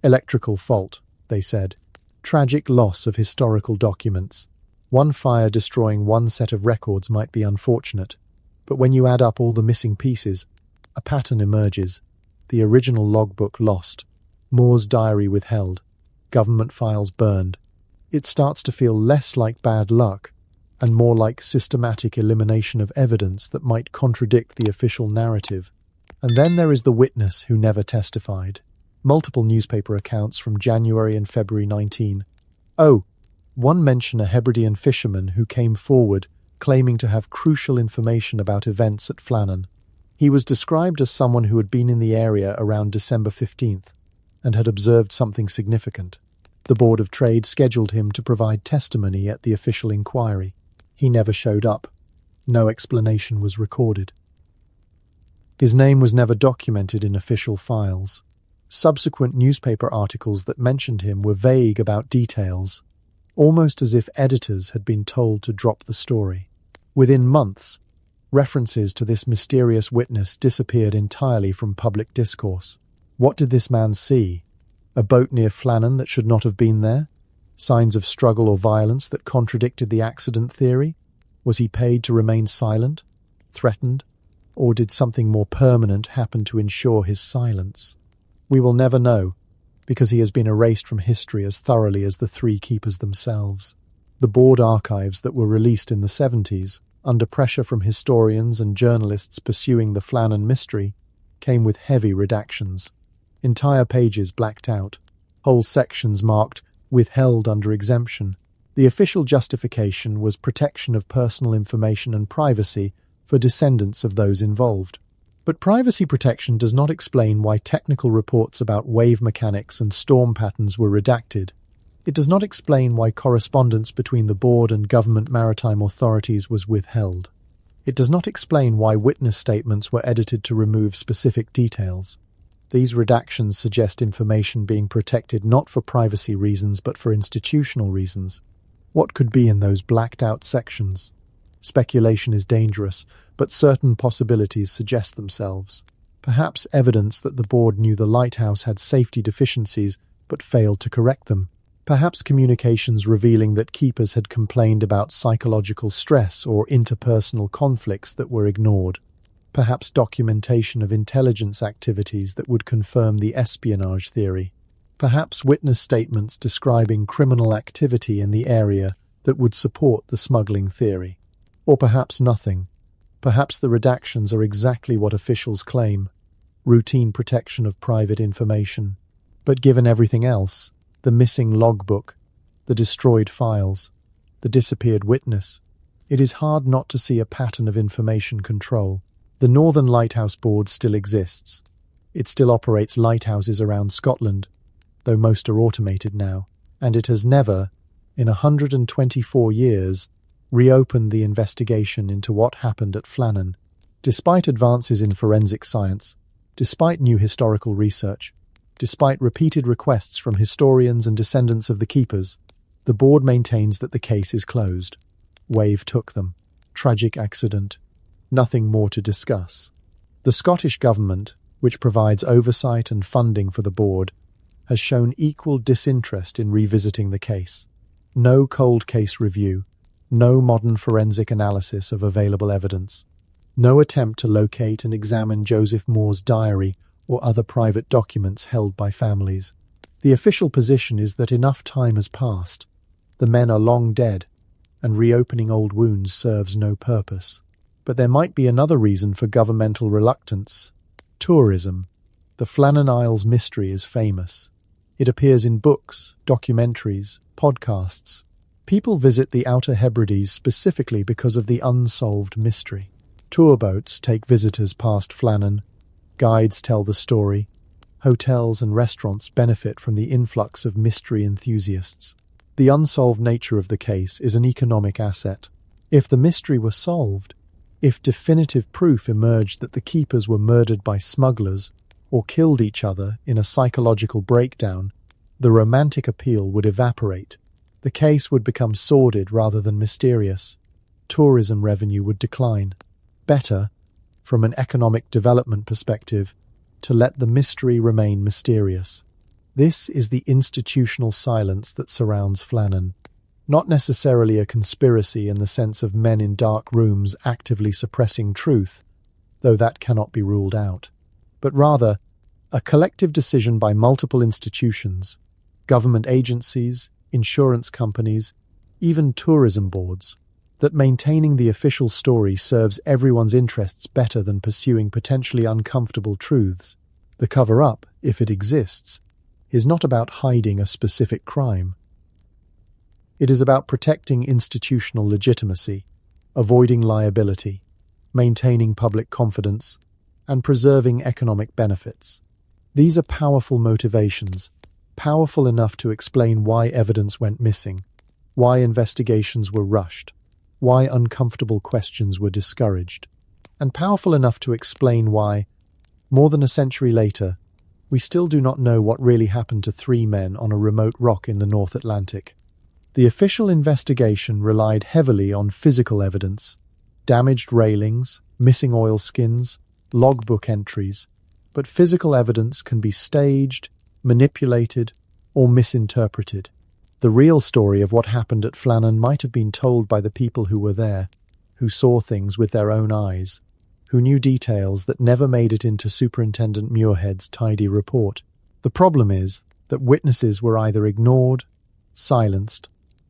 Electrical fault, they said. Tragic loss of historical documents. One fire destroying one set of records might be unfortunate, but when you add up all the missing pieces, a pattern emerges. The original logbook lost. Moore's diary withheld. Government files burned. It starts to feel less like bad luck and more like systematic elimination of evidence that might contradict the official narrative. And then there is the witness who never testified. Multiple newspaper accounts from January and February 19. One mention a Hebridean fisherman who came forward claiming to have crucial information about events at Flannan. He was described as someone who had been in the area around December 15th and had observed something significant. The Board of Trade scheduled him to provide testimony at the official inquiry. He never showed up. No explanation was recorded. His name was never documented in official files. Subsequent newspaper articles that mentioned him were vague about details, almost as if editors had been told to drop the story. Within months, references to this mysterious witness disappeared entirely from public discourse. What did this man see? A boat near Flannan that should not have been there? Signs of struggle or violence that contradicted the accident theory? Was he paid to remain silent? Threatened? Or did something more permanent happen to ensure his silence? We will never know, because he has been erased from history as thoroughly as the three keepers themselves. The board archives that were released in the 70s, under pressure from historians and journalists pursuing the Flannan mystery, came with heavy redactions. Entire pages blacked out, whole sections marked withheld under exemption. The official justification was protection of personal information and privacy for descendants of those involved. But privacy protection does not explain why technical reports about wave mechanics and storm patterns were redacted. It does not explain why correspondence between the board and government maritime authorities was withheld. It does not explain why witness statements were edited to remove specific details. These redactions suggest information being protected not for privacy reasons but for institutional reasons. What could be in those blacked-out sections? Speculation is dangerous, but certain possibilities suggest themselves. Perhaps evidence that the board knew the lighthouse had safety deficiencies but failed to correct them. Perhaps communications revealing that keepers had complained about psychological stress or interpersonal conflicts that were ignored. Perhaps documentation of intelligence activities that would confirm the espionage theory. Perhaps witness statements describing criminal activity in the area that would support the smuggling theory. Or perhaps nothing. Perhaps the redactions are exactly what officials claim, routine protection of private information. But given everything else, the missing logbook, the destroyed files, the disappeared witness, it is hard not to see a pattern of information control. The Northern Lighthouse Board still exists. It still operates lighthouses around Scotland, though most are automated now, and it has never, in 124 years, reopened the investigation into what happened at Flannan. Despite advances in forensic science, despite new historical research, despite repeated requests from historians and descendants of the keepers, the board maintains that the case is closed. Wave took them. Tragic accident. Nothing more to discuss. The Scottish government, which provides oversight and funding for the board, has shown equal disinterest in revisiting the case. No cold case review, no modern forensic analysis of available evidence, no attempt to locate and examine Joseph Moore's diary or other private documents held by families. The official position is that enough time has passed. The men are long dead, and reopening old wounds serves no purpose. But there might be another reason for governmental reluctance. Tourism. The Flannan Isles mystery is famous. It appears in books, documentaries, podcasts. People visit the Outer Hebrides specifically because of the unsolved mystery. Tour boats take visitors past Flannan. Guides tell the story. Hotels and restaurants benefit from the influx of mystery enthusiasts. The unsolved nature of the case is an economic asset. If the mystery were solved, if definitive proof emerged that the keepers were murdered by smugglers or killed each other in a psychological breakdown, the romantic appeal would evaporate. The case would become sordid rather than mysterious. Tourism revenue would decline. Better, from an economic development perspective, to let the mystery remain mysterious. This is the institutional silence that surrounds Flannan. Not necessarily a conspiracy in the sense of men in dark rooms actively suppressing truth, though that cannot be ruled out, but rather a collective decision by multiple institutions, government agencies, insurance companies, even tourism boards, that maintaining the official story serves everyone's interests better than pursuing potentially uncomfortable truths. The cover-up, if it exists, is not about hiding a specific crime. It is about protecting institutional legitimacy, avoiding liability, maintaining public confidence, and preserving economic benefits. These are powerful motivations, powerful enough to explain why evidence went missing, why investigations were rushed, why uncomfortable questions were discouraged, and powerful enough to explain why, more than a century later, we still do not know what really happened to 3 men on a remote rock in the North Atlantic. The official investigation relied heavily on physical evidence, damaged railings, missing oilskins, logbook entries, but physical evidence can be staged, manipulated, or misinterpreted. The real story of what happened at Flannan might have been told by the people who were there, who saw things with their own eyes, who knew details that never made it into Superintendent Muirhead's tidy report. The problem is that witnesses were either ignored, silenced,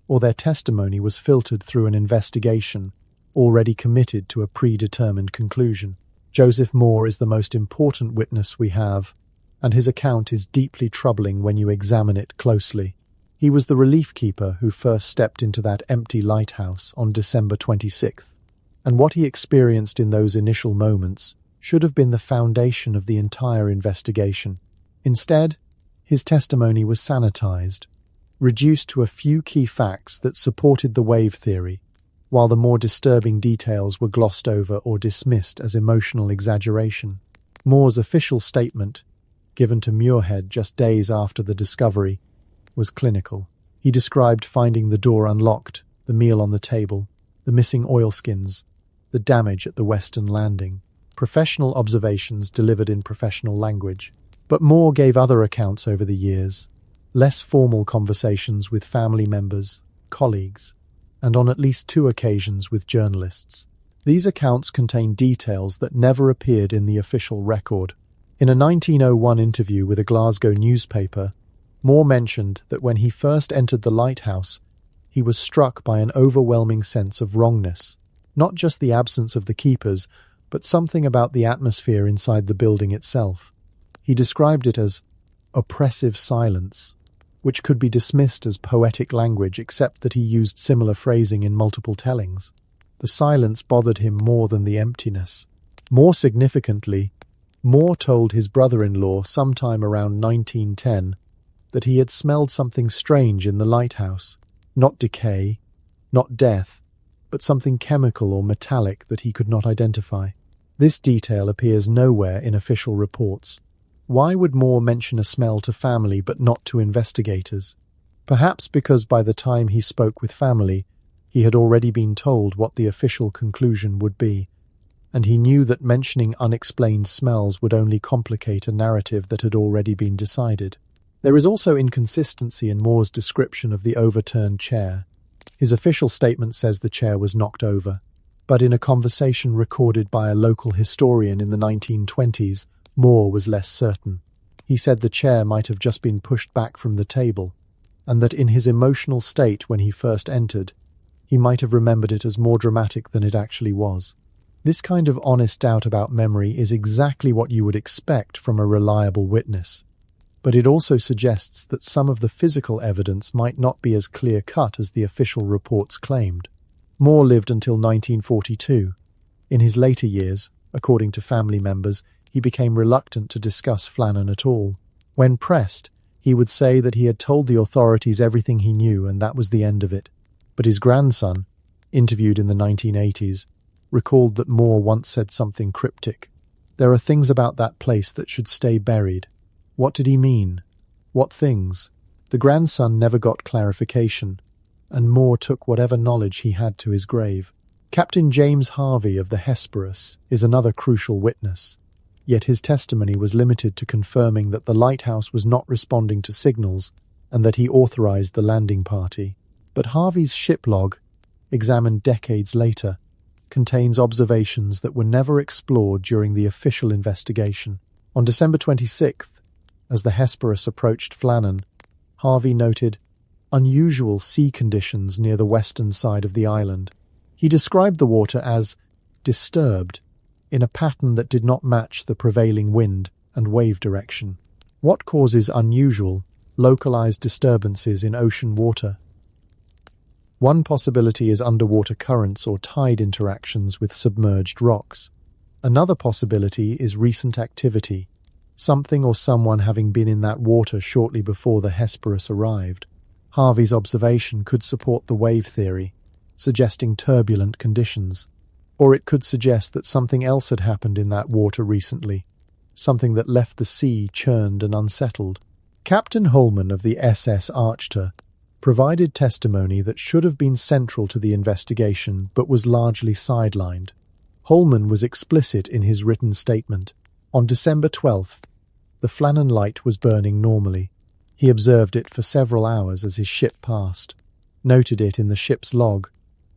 or their testimony was filtered through an investigation already committed to a predetermined conclusion. Joseph Moore is the most important witness we have, and his account is deeply troubling when you examine it closely. He was the relief keeper who first stepped into that empty lighthouse on December 26th, and what he experienced in those initial moments should have been the foundation of the entire investigation. Instead, his testimony was sanitized, reduced to a few key facts that supported the wave theory, while the more disturbing details were glossed over or dismissed as emotional exaggeration. Moore's official statement, given to Muirhead just days after the discovery, was clinical. He described finding the door unlocked, the meal on the table, the missing oilskins, the damage at the Western Landing. Professional observations delivered in professional language. But Moore gave other accounts over the years, less formal conversations with family members, colleagues, and on at least 2 occasions with journalists. These accounts contain details that never appeared in the official record. In a 1901 interview with a Glasgow newspaper, Moore mentioned that when he first entered the lighthouse, he was struck by an overwhelming sense of wrongness. Not just the absence of the keepers, but something about the atmosphere inside the building itself. He described it as oppressive silence, which could be dismissed as poetic language except that he used similar phrasing in multiple tellings. The silence bothered him more than the emptiness. More significantly, Moore told his brother-in-law sometime around 1910 that he had smelled something strange in the lighthouse. Not decay, not death, but something chemical or metallic that he could not identify. This detail appears nowhere in official reports. Why would Moore mention a smell to family but not to investigators? Perhaps because by the time he spoke with family, he had already been told what the official conclusion would be, and he knew that mentioning unexplained smells would only complicate a narrative that had already been decided. There is also inconsistency in Moore's description of the overturned chair. His official statement says the chair was knocked over, but in a conversation recorded by a local historian in the 1920s, Moore was less certain. He said the chair might have just been pushed back from the table, and that in his emotional state when he first entered, he might have remembered it as more dramatic than it actually was. This kind of honest doubt about memory is exactly what you would expect from a reliable witness. But it also suggests that some of the physical evidence might not be as clear-cut as the official reports claimed. Moore lived until 1942. In his later years, according to family members, he became reluctant to discuss Flannan at all. When pressed, he would say that he had told the authorities everything he knew and that was the end of it. But his grandson, interviewed in the 1980s, recalled that Moore once said something cryptic. "There are things about that place that should stay buried." What did he mean? What things? The grandson never got clarification, and Moore took whatever knowledge he had to his grave. Captain James Harvey of the Hesperus is another crucial witness, yet his testimony was limited to confirming that the lighthouse was not responding to signals and that he authorized the landing party. But Harvey's ship log, examined decades later, contains observations that were never explored during the official investigation. On December 26th, as the Hesperus approached Flannan, Harvey noted unusual sea conditions near the western side of the island. He described the water as disturbed, in a pattern that did not match the prevailing wind and wave direction. What causes unusual, localized disturbances in ocean water? One possibility is underwater currents or tide interactions with submerged rocks. Another possibility is recent activity, something or someone having been in that water shortly before the Hesperus arrived. Harvey's observation could support the wave theory, suggesting turbulent conditions. Or it could suggest that something else had happened in that water recently, something that left the sea churned and unsettled. Captain Holman of the SS Archer provided testimony that should have been central to the investigation but was largely sidelined. Holman was explicit in his written statement. On December 12th, the Flannan light was burning normally. He observed it for several hours as his ship passed, noted it in the ship's log,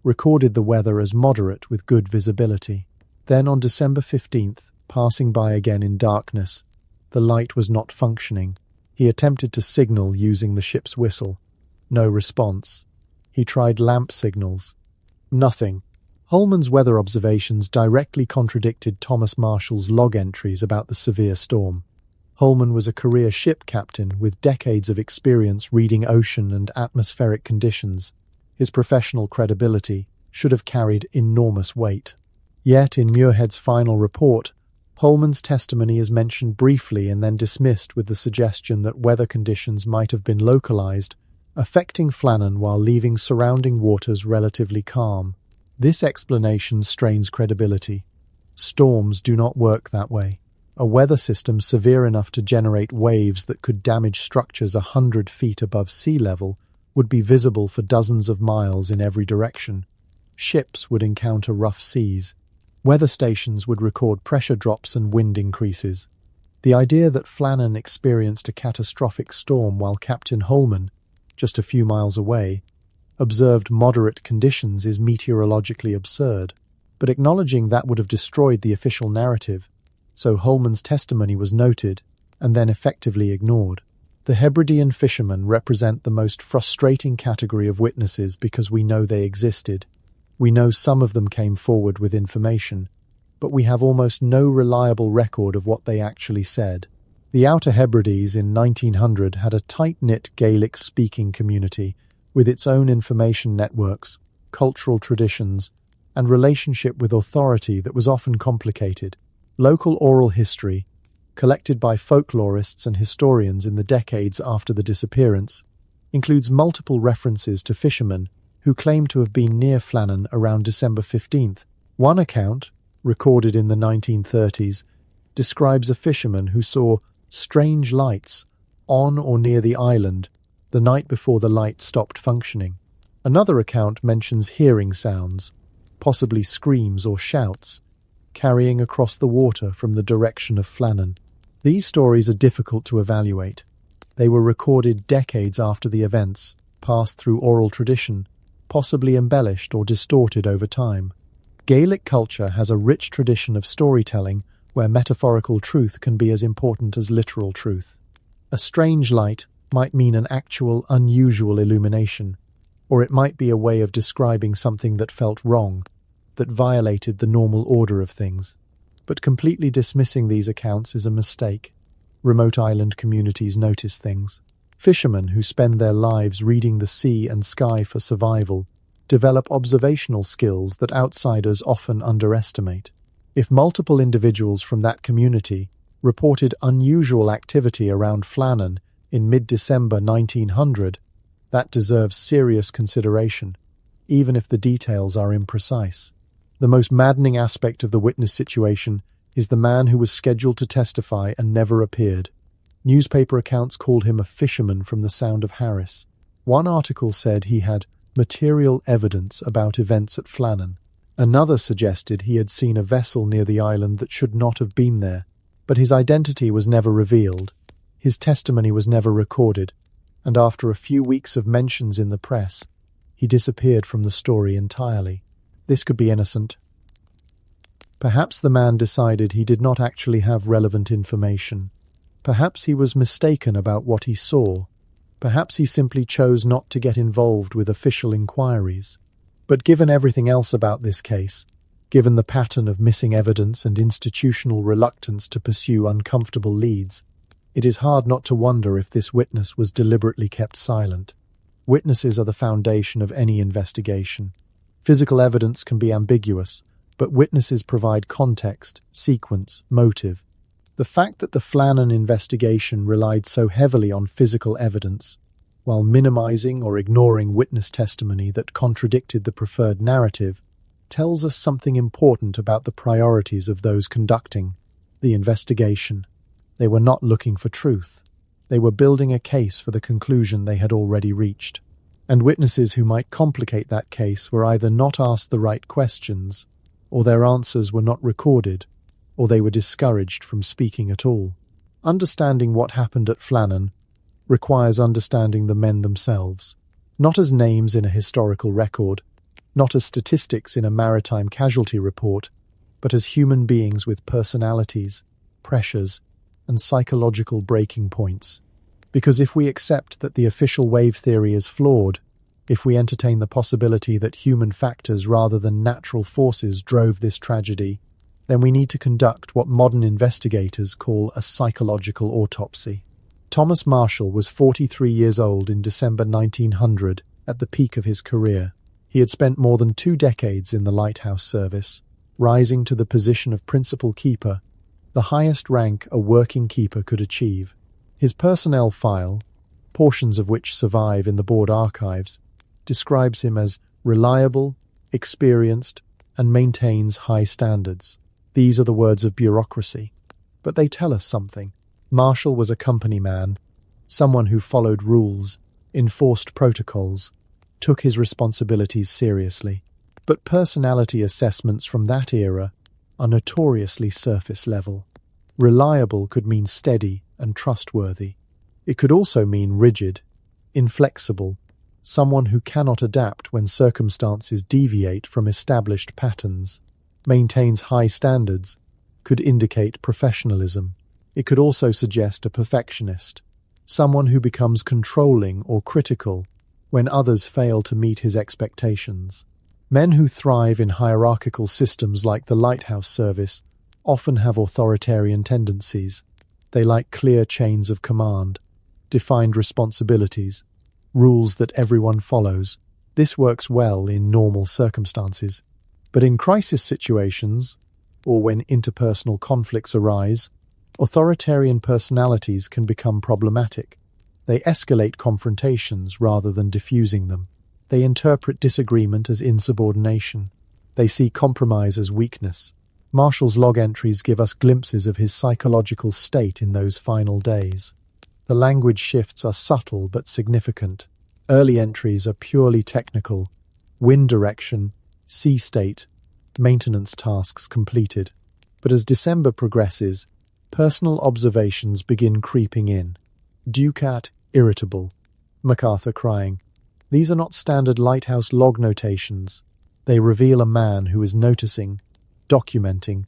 recorded the weather as moderate with good visibility. Then on December 15th, passing by again in darkness, the light was not functioning. He attempted to signal using the ship's whistle. No response. He tried lamp signals. Nothing. Holman's weather observations directly contradicted Thomas Marshall's log entries about the severe storm. Holman was a career ship captain with decades of experience reading ocean and atmospheric conditions. His professional credibility should have carried enormous weight. Yet, in Muirhead's final report, Holman's testimony is mentioned briefly and then dismissed with the suggestion that weather conditions might have been localized, affecting Flannan while leaving surrounding waters relatively calm. This explanation strains credibility. Storms do not work that way. A weather system severe enough to generate waves that could damage structures 100 feet above sea level would be visible for dozens of miles in every direction. Ships would encounter rough seas. Weather stations would record pressure drops and wind increases. The idea that Flannan experienced a catastrophic storm while Captain Holman, just a few miles away, observed moderate conditions is meteorologically absurd, but acknowledging that would have destroyed the official narrative, so Holman's testimony was noted and then effectively ignored. The Hebridean fishermen represent the most frustrating category of witnesses because we know they existed. We know some of them came forward with information, but we have almost no reliable record of what they actually said. The Outer Hebrides in 1900 had a tight-knit Gaelic-speaking community with its own information networks, cultural traditions, and relationship with authority that was often complicated. Local oral history, collected by folklorists and historians in the decades after the disappearance, includes multiple references to fishermen who claim to have been near Flannan around December 15th. One account, recorded in the 1930s, describes a fisherman who saw strange lights on or near the island the night before the light stopped functioning. Another account mentions hearing sounds, possibly screams or shouts, carrying across the water from the direction of Flannan. These stories are difficult to evaluate. They were recorded decades after the events, passed through oral tradition, possibly embellished or distorted over time. Gaelic culture has a rich tradition of storytelling where metaphorical truth can be as important as literal truth. A strange light might mean an actual, unusual illumination, or it might be a way of describing something that felt wrong. that violated the normal order of things. But completely dismissing these accounts is a mistake. Remote island communities notice things. Fishermen who spend their lives reading the sea and sky for survival develop observational skills that outsiders often underestimate. If multiple individuals from that community reported unusual activity around Flannan in mid-December 1900, that deserves serious consideration, even if the details are imprecise. The most maddening aspect of the witness situation is the man who was scheduled to testify and never appeared. Newspaper accounts called him a fisherman from the Sound of Harris. One article said he had material evidence about events at Flannan. Another suggested he had seen a vessel near the island that should not have been there, but his identity was never revealed. His testimony was never recorded, and after a few weeks of mentions in the press, he disappeared from the story entirely. This could be innocent. Perhaps the man decided he did not actually have relevant information. Perhaps he was mistaken about what he saw. Perhaps he simply chose not to get involved with official inquiries. But given everything else about this case, given the pattern of missing evidence and institutional reluctance to pursue uncomfortable leads, it is hard not to wonder if this witness was deliberately kept silent. Witnesses are the foundation of any investigation. Physical evidence can be ambiguous, but witnesses provide context, sequence, motive. The fact that the Flannan investigation relied so heavily on physical evidence, while minimizing or ignoring witness testimony that contradicted the preferred narrative, tells us something important about the priorities of those conducting the investigation. They were not looking for truth. They were building a case for the conclusion they had already reached. And witnesses who might complicate that case were either not asked the right questions, or their answers were not recorded, or they were discouraged from speaking at all. Understanding what happened at Flannan requires understanding the men themselves, not as names in a historical record, not as statistics in a maritime casualty report, but as human beings with personalities, pressures, and psychological breaking points. Because if we accept that the official wave theory is flawed, if we entertain the possibility that human factors rather than natural forces drove this tragedy, then we need to conduct what modern investigators call a psychological autopsy. Thomas Marshall was 43 years old in December 1900, at the peak of his career. He had spent more than 2 decades in the Lighthouse service, rising to the position of principal keeper, the highest rank a working keeper could achieve. His personnel file, portions of which survive in the board archives, describes him as reliable, experienced, and maintains high standards. These are the words of bureaucracy, but they tell us something. Marshall was a company man, someone who followed rules, enforced protocols, took his responsibilities seriously. But personality assessments from that era are notoriously surface level. Reliable could mean steady and trustworthy. It could also mean rigid, inflexible, someone who cannot adapt when circumstances deviate from established patterns. Maintains high standards could indicate professionalism. It could also suggest a perfectionist, someone who becomes controlling or critical when others fail to meet his expectations. Men who thrive in hierarchical systems like the Lighthouse service often have authoritarian tendencies. They like clear chains of command, defined responsibilities, rules that everyone follows. This works well in normal circumstances. But in crisis situations, or when interpersonal conflicts arise, authoritarian personalities can become problematic. They escalate confrontations rather than diffusing them. They interpret disagreement as insubordination. They see compromise as weakness. Marshall's log entries give us glimpses of his psychological state in those final days. The language shifts are subtle but significant. Early entries are purely technical: wind direction, sea state, maintenance tasks completed. But as December progresses, personal observations begin creeping in. Ducat, irritable. MacArthur crying. These are not standard Lighthouse log notations. They reveal a man who is noticing, documenting,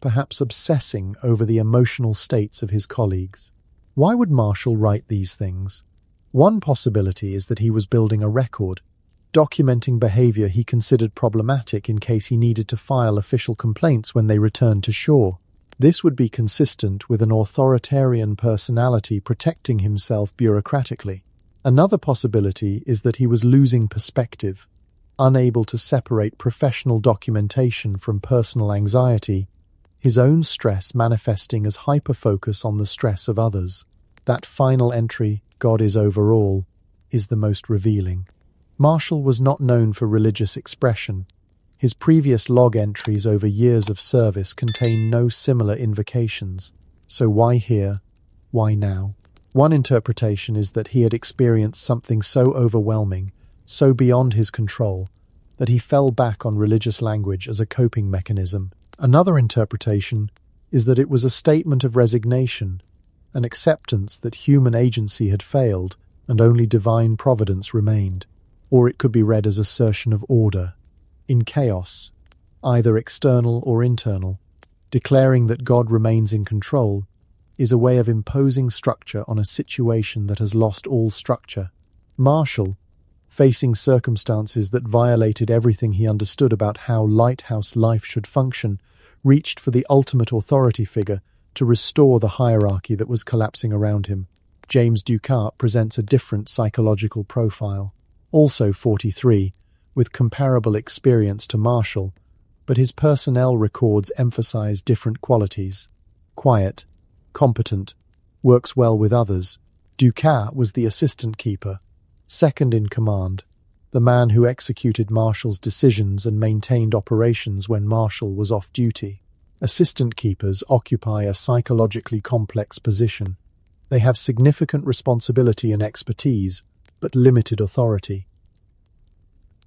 perhaps obsessing over the emotional states of his colleagues. Why would Marshall write these things? One possibility is that he was building a record, documenting behavior he considered problematic in case he needed to file official complaints when they returned to shore. This would be consistent with an authoritarian personality protecting himself bureaucratically. Another possibility is that he was losing perspective, unable to separate professional documentation from personal anxiety, his own stress manifesting as hyperfocus on the stress of others. That final entry, "God is over all," is the most revealing. Marshall was not known for religious expression. His previous log entries over years of service contain no similar invocations. So why here? Why now? One interpretation is that he had experienced something so overwhelming, so beyond his control, that he fell back on religious language as a coping mechanism. Another interpretation is that it was a statement of resignation, an acceptance that human agency had failed and only divine providence remained. Or it could be read as assertion of order in chaos, either external or internal. Declaring that God remains in control is a way of imposing structure on a situation that has lost all structure. Marshall, facing circumstances that violated everything he understood about how Lighthouse life should function, reached for the ultimate authority figure to restore the hierarchy that was collapsing around him. James Ducat presents a different psychological profile. Also 43, with comparable experience to Marshall, but his personnel records emphasize different qualities. Quiet, competent, works well with others. Ducat was the assistant keeper, second in command, the man who executed Marshall's decisions and maintained operations when Marshall was off duty. Assistant keepers occupy a psychologically complex position. They have significant responsibility and expertise, but limited authority.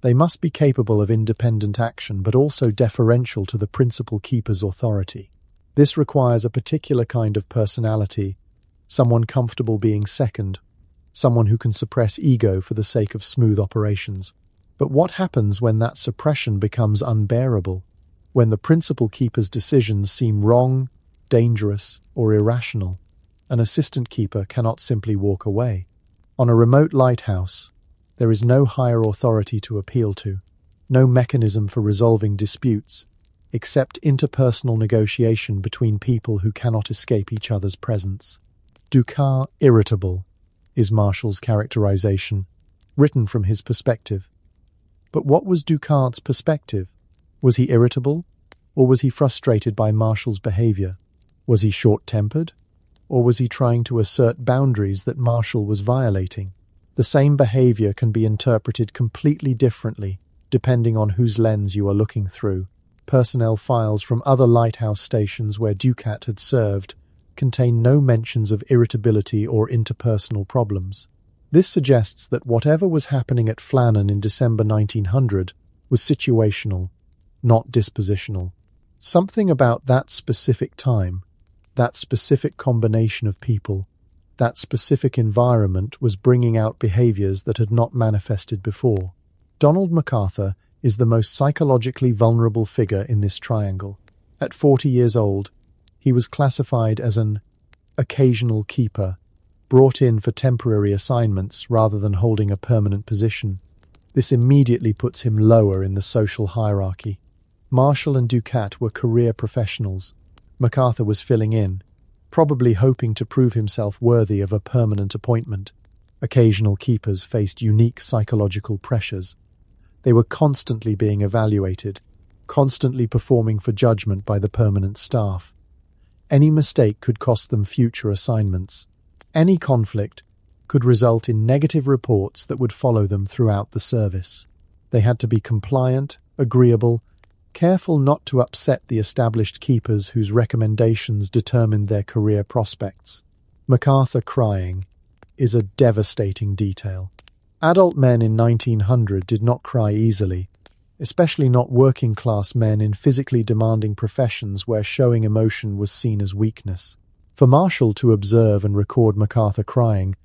They must be capable of independent action, but also deferential to the principal keeper's authority. This requires a particular kind of personality, someone comfortable being second, someone who can suppress ego for the sake of smooth operations. But what happens when that suppression becomes unbearable? When the principal keeper's decisions seem wrong, dangerous, or irrational? An assistant keeper cannot simply walk away. On a remote lighthouse, there is no higher authority to appeal to, no mechanism for resolving disputes, except interpersonal negotiation between people who cannot escape each other's presence. Ducat, irritable, is Marshall's characterization, written from his perspective. But what was Ducat's perspective? Was he irritable, or was he frustrated by Marshall's behavior? Was he short-tempered, or was he trying to assert boundaries that Marshall was violating? The same behavior can be interpreted completely differently, depending on whose lens you are looking through. Personnel files from other lighthouse stations where Ducat had served contain no mentions of irritability or interpersonal problems. This suggests that whatever was happening at Flannan in December 1900 was situational, not dispositional. Something about that specific time, that specific combination of people, that specific environment was bringing out behaviors that had not manifested before. Donald MacArthur is the most psychologically vulnerable figure in this triangle. At 40 years old, he was classified as an occasional keeper, brought in for temporary assignments rather than holding a permanent position. This immediately puts him lower in the social hierarchy. Marshall and Ducat were career professionals. MacArthur was filling in, probably hoping to prove himself worthy of a permanent appointment. Occasional keepers faced unique psychological pressures. They were constantly being evaluated, constantly performing for judgment by the permanent staff. Any mistake could cost them future assignments. Any conflict could result in negative reports that would follow them throughout the service. They had to be compliant, agreeable, careful not to upset the established keepers whose recommendations determined their career prospects. MacArthur crying is a devastating detail. Adult men in 1900 did not cry easily, especially not working-class men in physically demanding professions where showing emotion was seen as weakness. For Marshall to observe and record MacArthur crying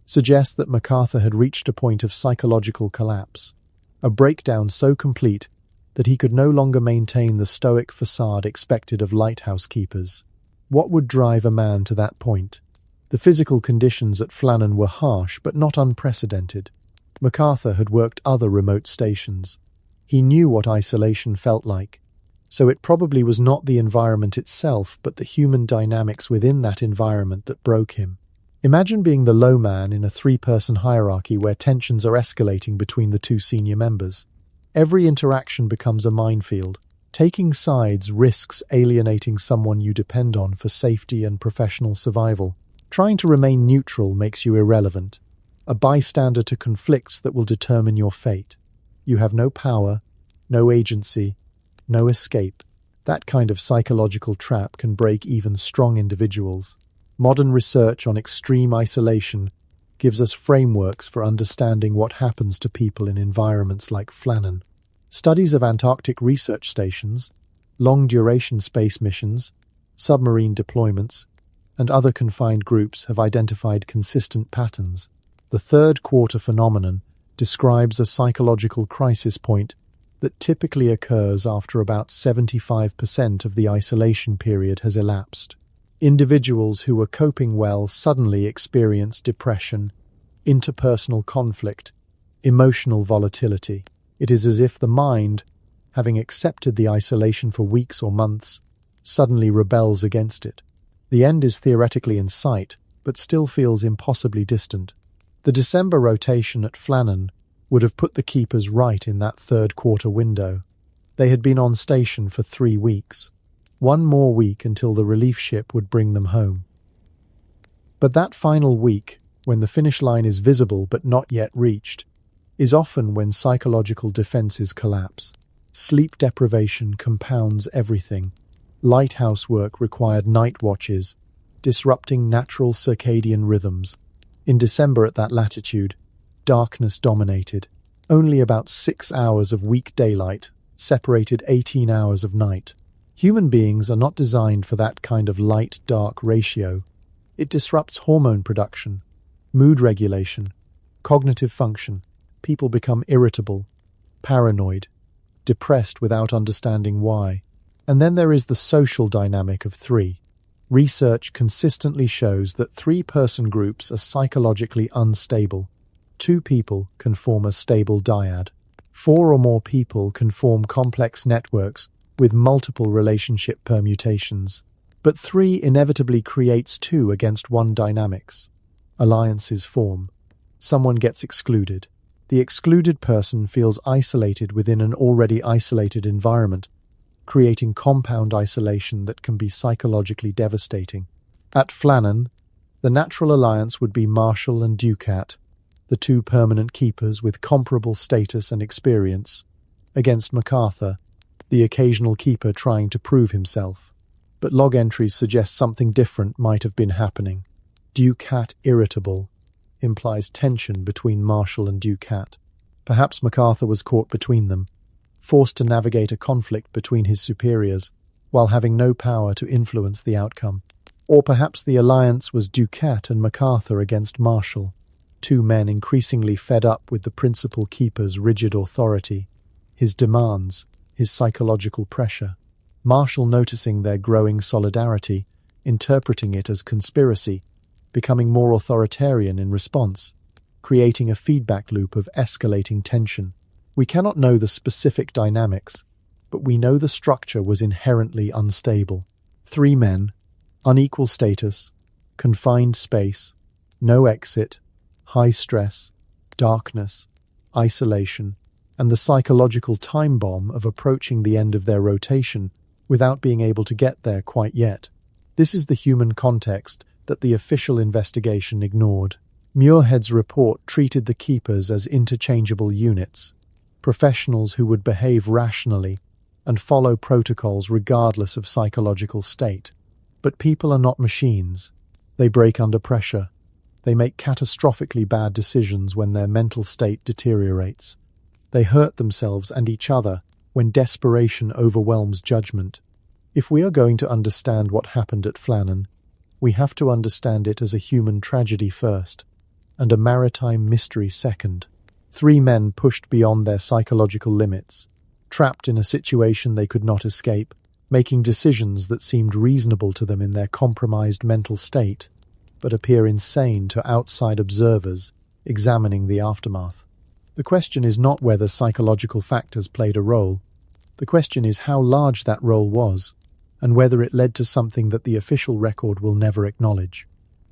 suggests that MacArthur had reached a point of psychological collapse, a breakdown so complete that he could no longer maintain the stoic facade expected of lighthouse keepers. What would drive a man to that point? The physical conditions at Flannan were harsh but not unprecedented. MacArthur had worked other remote stations. He knew what isolation felt like, so it probably was not the environment itself but the human dynamics within that environment that broke him. Imagine being the low man in a three-person hierarchy where tensions are escalating between the two senior members. Every interaction becomes a minefield. Taking sides risks alienating someone you depend on for safety and professional survival. Trying to remain neutral makes you irrelevant, a bystander to conflicts that will determine your fate. You have no power, no agency, no escape. That kind of psychological trap can break even strong individuals. Modern research on extreme isolation gives us frameworks for understanding what happens to people in environments like Flannan. Studies of Antarctic research stations, long-duration space missions, submarine deployments, and other confined groups have identified consistent patterns. The third quarter phenomenon describes a psychological crisis point that typically occurs after about 75% of the isolation period has elapsed. Individuals who were coping well suddenly experience depression, interpersonal conflict, emotional volatility. It is as if the mind, having accepted the isolation for weeks or months, suddenly rebels against it. The end is theoretically in sight, but still feels impossibly distant. The December rotation at Flannan would have put the keepers right in that third quarter window. They had been on station for 3 weeks. One more week until the relief ship would bring them home. But that final week, when the finish line is visible but not yet reached, is often when psychological defenses collapse. Sleep deprivation compounds everything. Lighthouse work required night watches, disrupting natural circadian rhythms. In December at that latitude, darkness dominated. Only about 6 hours of weak daylight separated 18 hours of night. Human beings are not designed for that kind of light-dark ratio. It disrupts hormone production, mood regulation, cognitive function. People become irritable, paranoid, depressed without understanding why. And then there is the social dynamic of 3. Research consistently shows that 3-person groups are psychologically unstable. 2 people can form a stable dyad. 4 or more people can form complex networks with multiple relationship permutations. But 3 inevitably creates 2 against 1 dynamics. Alliances form. Someone gets excluded. The excluded person feels isolated within an already isolated environment, creating compound isolation that can be psychologically devastating. At Flannan, the natural alliance would be Marshall and Ducat, the 2 permanent keepers with comparable status and experience, against MacArthur, the occasional keeper trying to prove himself. But log entries suggest something different might have been happening. Ducat irritable implies tension between Marshall and Ducat. Perhaps MacArthur was caught between them, forced to navigate a conflict between his superiors, while having no power to influence the outcome. Or perhaps the alliance was Ducat and MacArthur against Marshall, 2 men increasingly fed up with the principal keeper's rigid authority, his demands, his psychological pressure. Marshall noticing their growing solidarity, interpreting it as conspiracy, becoming more authoritarian in response, creating a feedback loop of escalating tension. We cannot know the specific dynamics, but we know the structure was inherently unstable. 3 men, unequal status, confined space, no exit, high stress, darkness, isolation, and the psychological time bomb of approaching the end of their rotation without being able to get there quite yet. This is the human context that the official investigation ignored. Muirhead's report treated the keepers as interchangeable units, professionals who would behave rationally and follow protocols regardless of psychological state. But people are not machines. They break under pressure. They make catastrophically bad decisions when their mental state deteriorates. They hurt themselves and each other when desperation overwhelms judgment. If we are going to understand what happened at Flannan, we have to understand it as a human tragedy first, and a maritime mystery second. 3 men pushed beyond their psychological limits, trapped in a situation they could not escape, making decisions that seemed reasonable to them in their compromised mental state, but appear insane to outside observers examining the aftermath. The question is not whether psychological factors played a role. The question is how large that role was, and whether it led to something that the official record will never acknowledge.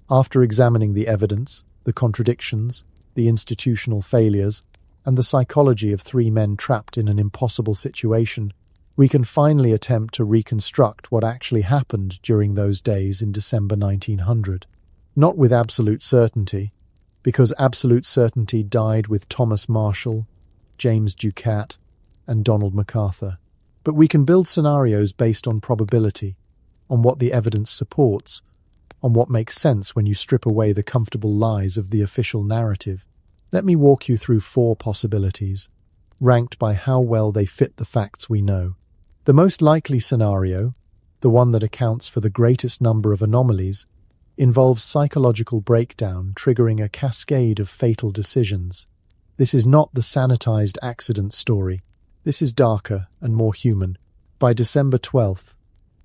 After examining the evidence, the contradictions, the institutional failures, and the psychology of three men trapped in an impossible situation, we can finally attempt to reconstruct what actually happened during those days in December 1900. Not with absolute certainty, because absolute certainty died with Thomas Marshall, James Ducat, and Donald MacArthur. But we can build scenarios based on probability, on what the evidence supports, on what makes sense when you strip away the comfortable lies of the official narrative. Let me walk you through 4 possibilities, ranked by how well they fit the facts we know. The most likely scenario, the one that accounts for the greatest number of anomalies, involves psychological breakdown triggering a cascade of fatal decisions. This is not the sanitized accident story. This is darker and more human. By December 12th,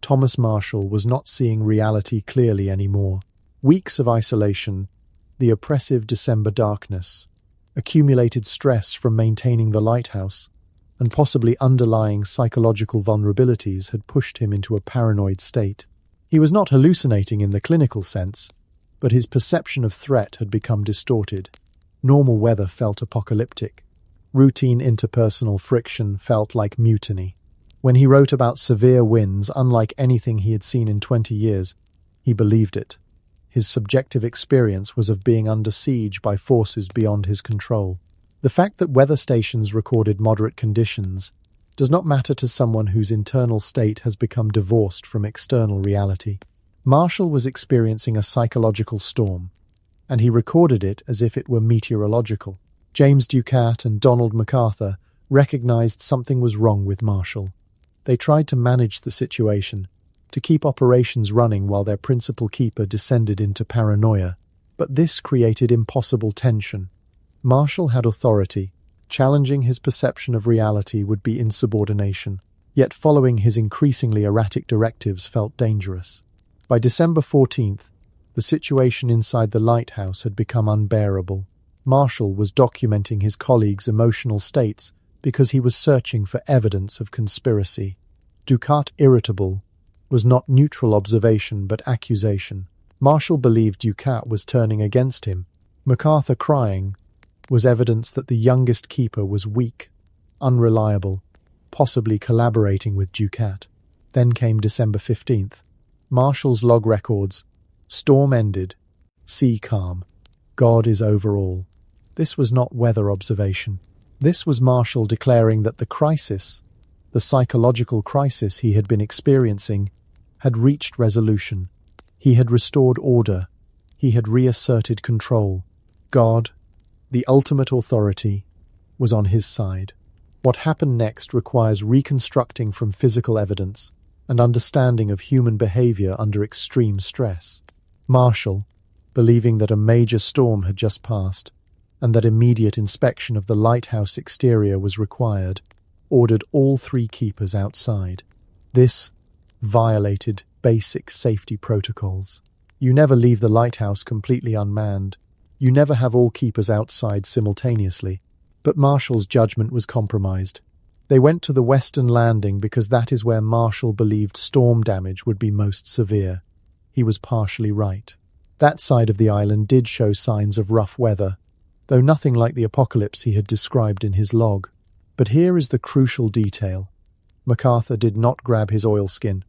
Thomas Marshall was not seeing reality clearly anymore. Weeks of isolation, the oppressive December darkness, accumulated stress from maintaining the lighthouse, and possibly underlying psychological vulnerabilities had pushed him into a paranoid state. He was not hallucinating in the clinical sense, but his perception of threat had become distorted. Normal weather felt apocalyptic. Routine interpersonal friction felt like mutiny. When he wrote about severe winds unlike anything he had seen in 20 years, he believed it. His subjective experience was of being under siege by forces beyond his control. The fact that weather stations recorded moderate conditions does not matter to someone whose internal state has become divorced from external reality. Marshall was experiencing a psychological storm, and he recorded it as if it were meteorological. James Ducat and Donald MacArthur recognized something was wrong with Marshall. They tried to manage the situation, to keep operations running while their principal keeper descended into paranoia, but this created impossible tension. Marshall had authority. Challenging his perception of reality would be insubordination, yet following his increasingly erratic directives felt dangerous. By December 14th, the situation inside the lighthouse had become unbearable. Marshall was documenting his colleagues' emotional states because he was searching for evidence of conspiracy. Ducat, irritable, was not neutral observation but accusation. Marshall believed Ducat was turning against him. MacArthur, crying, was evidence that the youngest keeper was weak, unreliable, possibly collaborating with Ducat. Then came December 15th. Marshall's log records. Storm ended. Sea calm. God is over all. This was not weather observation. This was Marshall declaring that the crisis, the psychological crisis he had been experiencing, had reached resolution. He had restored order. He had reasserted control. God, the ultimate authority, was on his side. What happened next requires reconstructing from physical evidence and understanding of human behavior under extreme stress. Marshall, believing that a major storm had just passed and that immediate inspection of the lighthouse exterior was required, ordered all 3 keepers outside. This violated basic safety protocols. You never leave the lighthouse completely unmanned. You never have all keepers outside simultaneously. But Marshall's judgment was compromised. They went to the western landing because that is where Marshall believed storm damage would be most severe. He was partially right. That side of the island did show signs of rough weather, though nothing like the apocalypse he had described in his log. But here is the crucial detail. MacArthur did not grab his oilskin.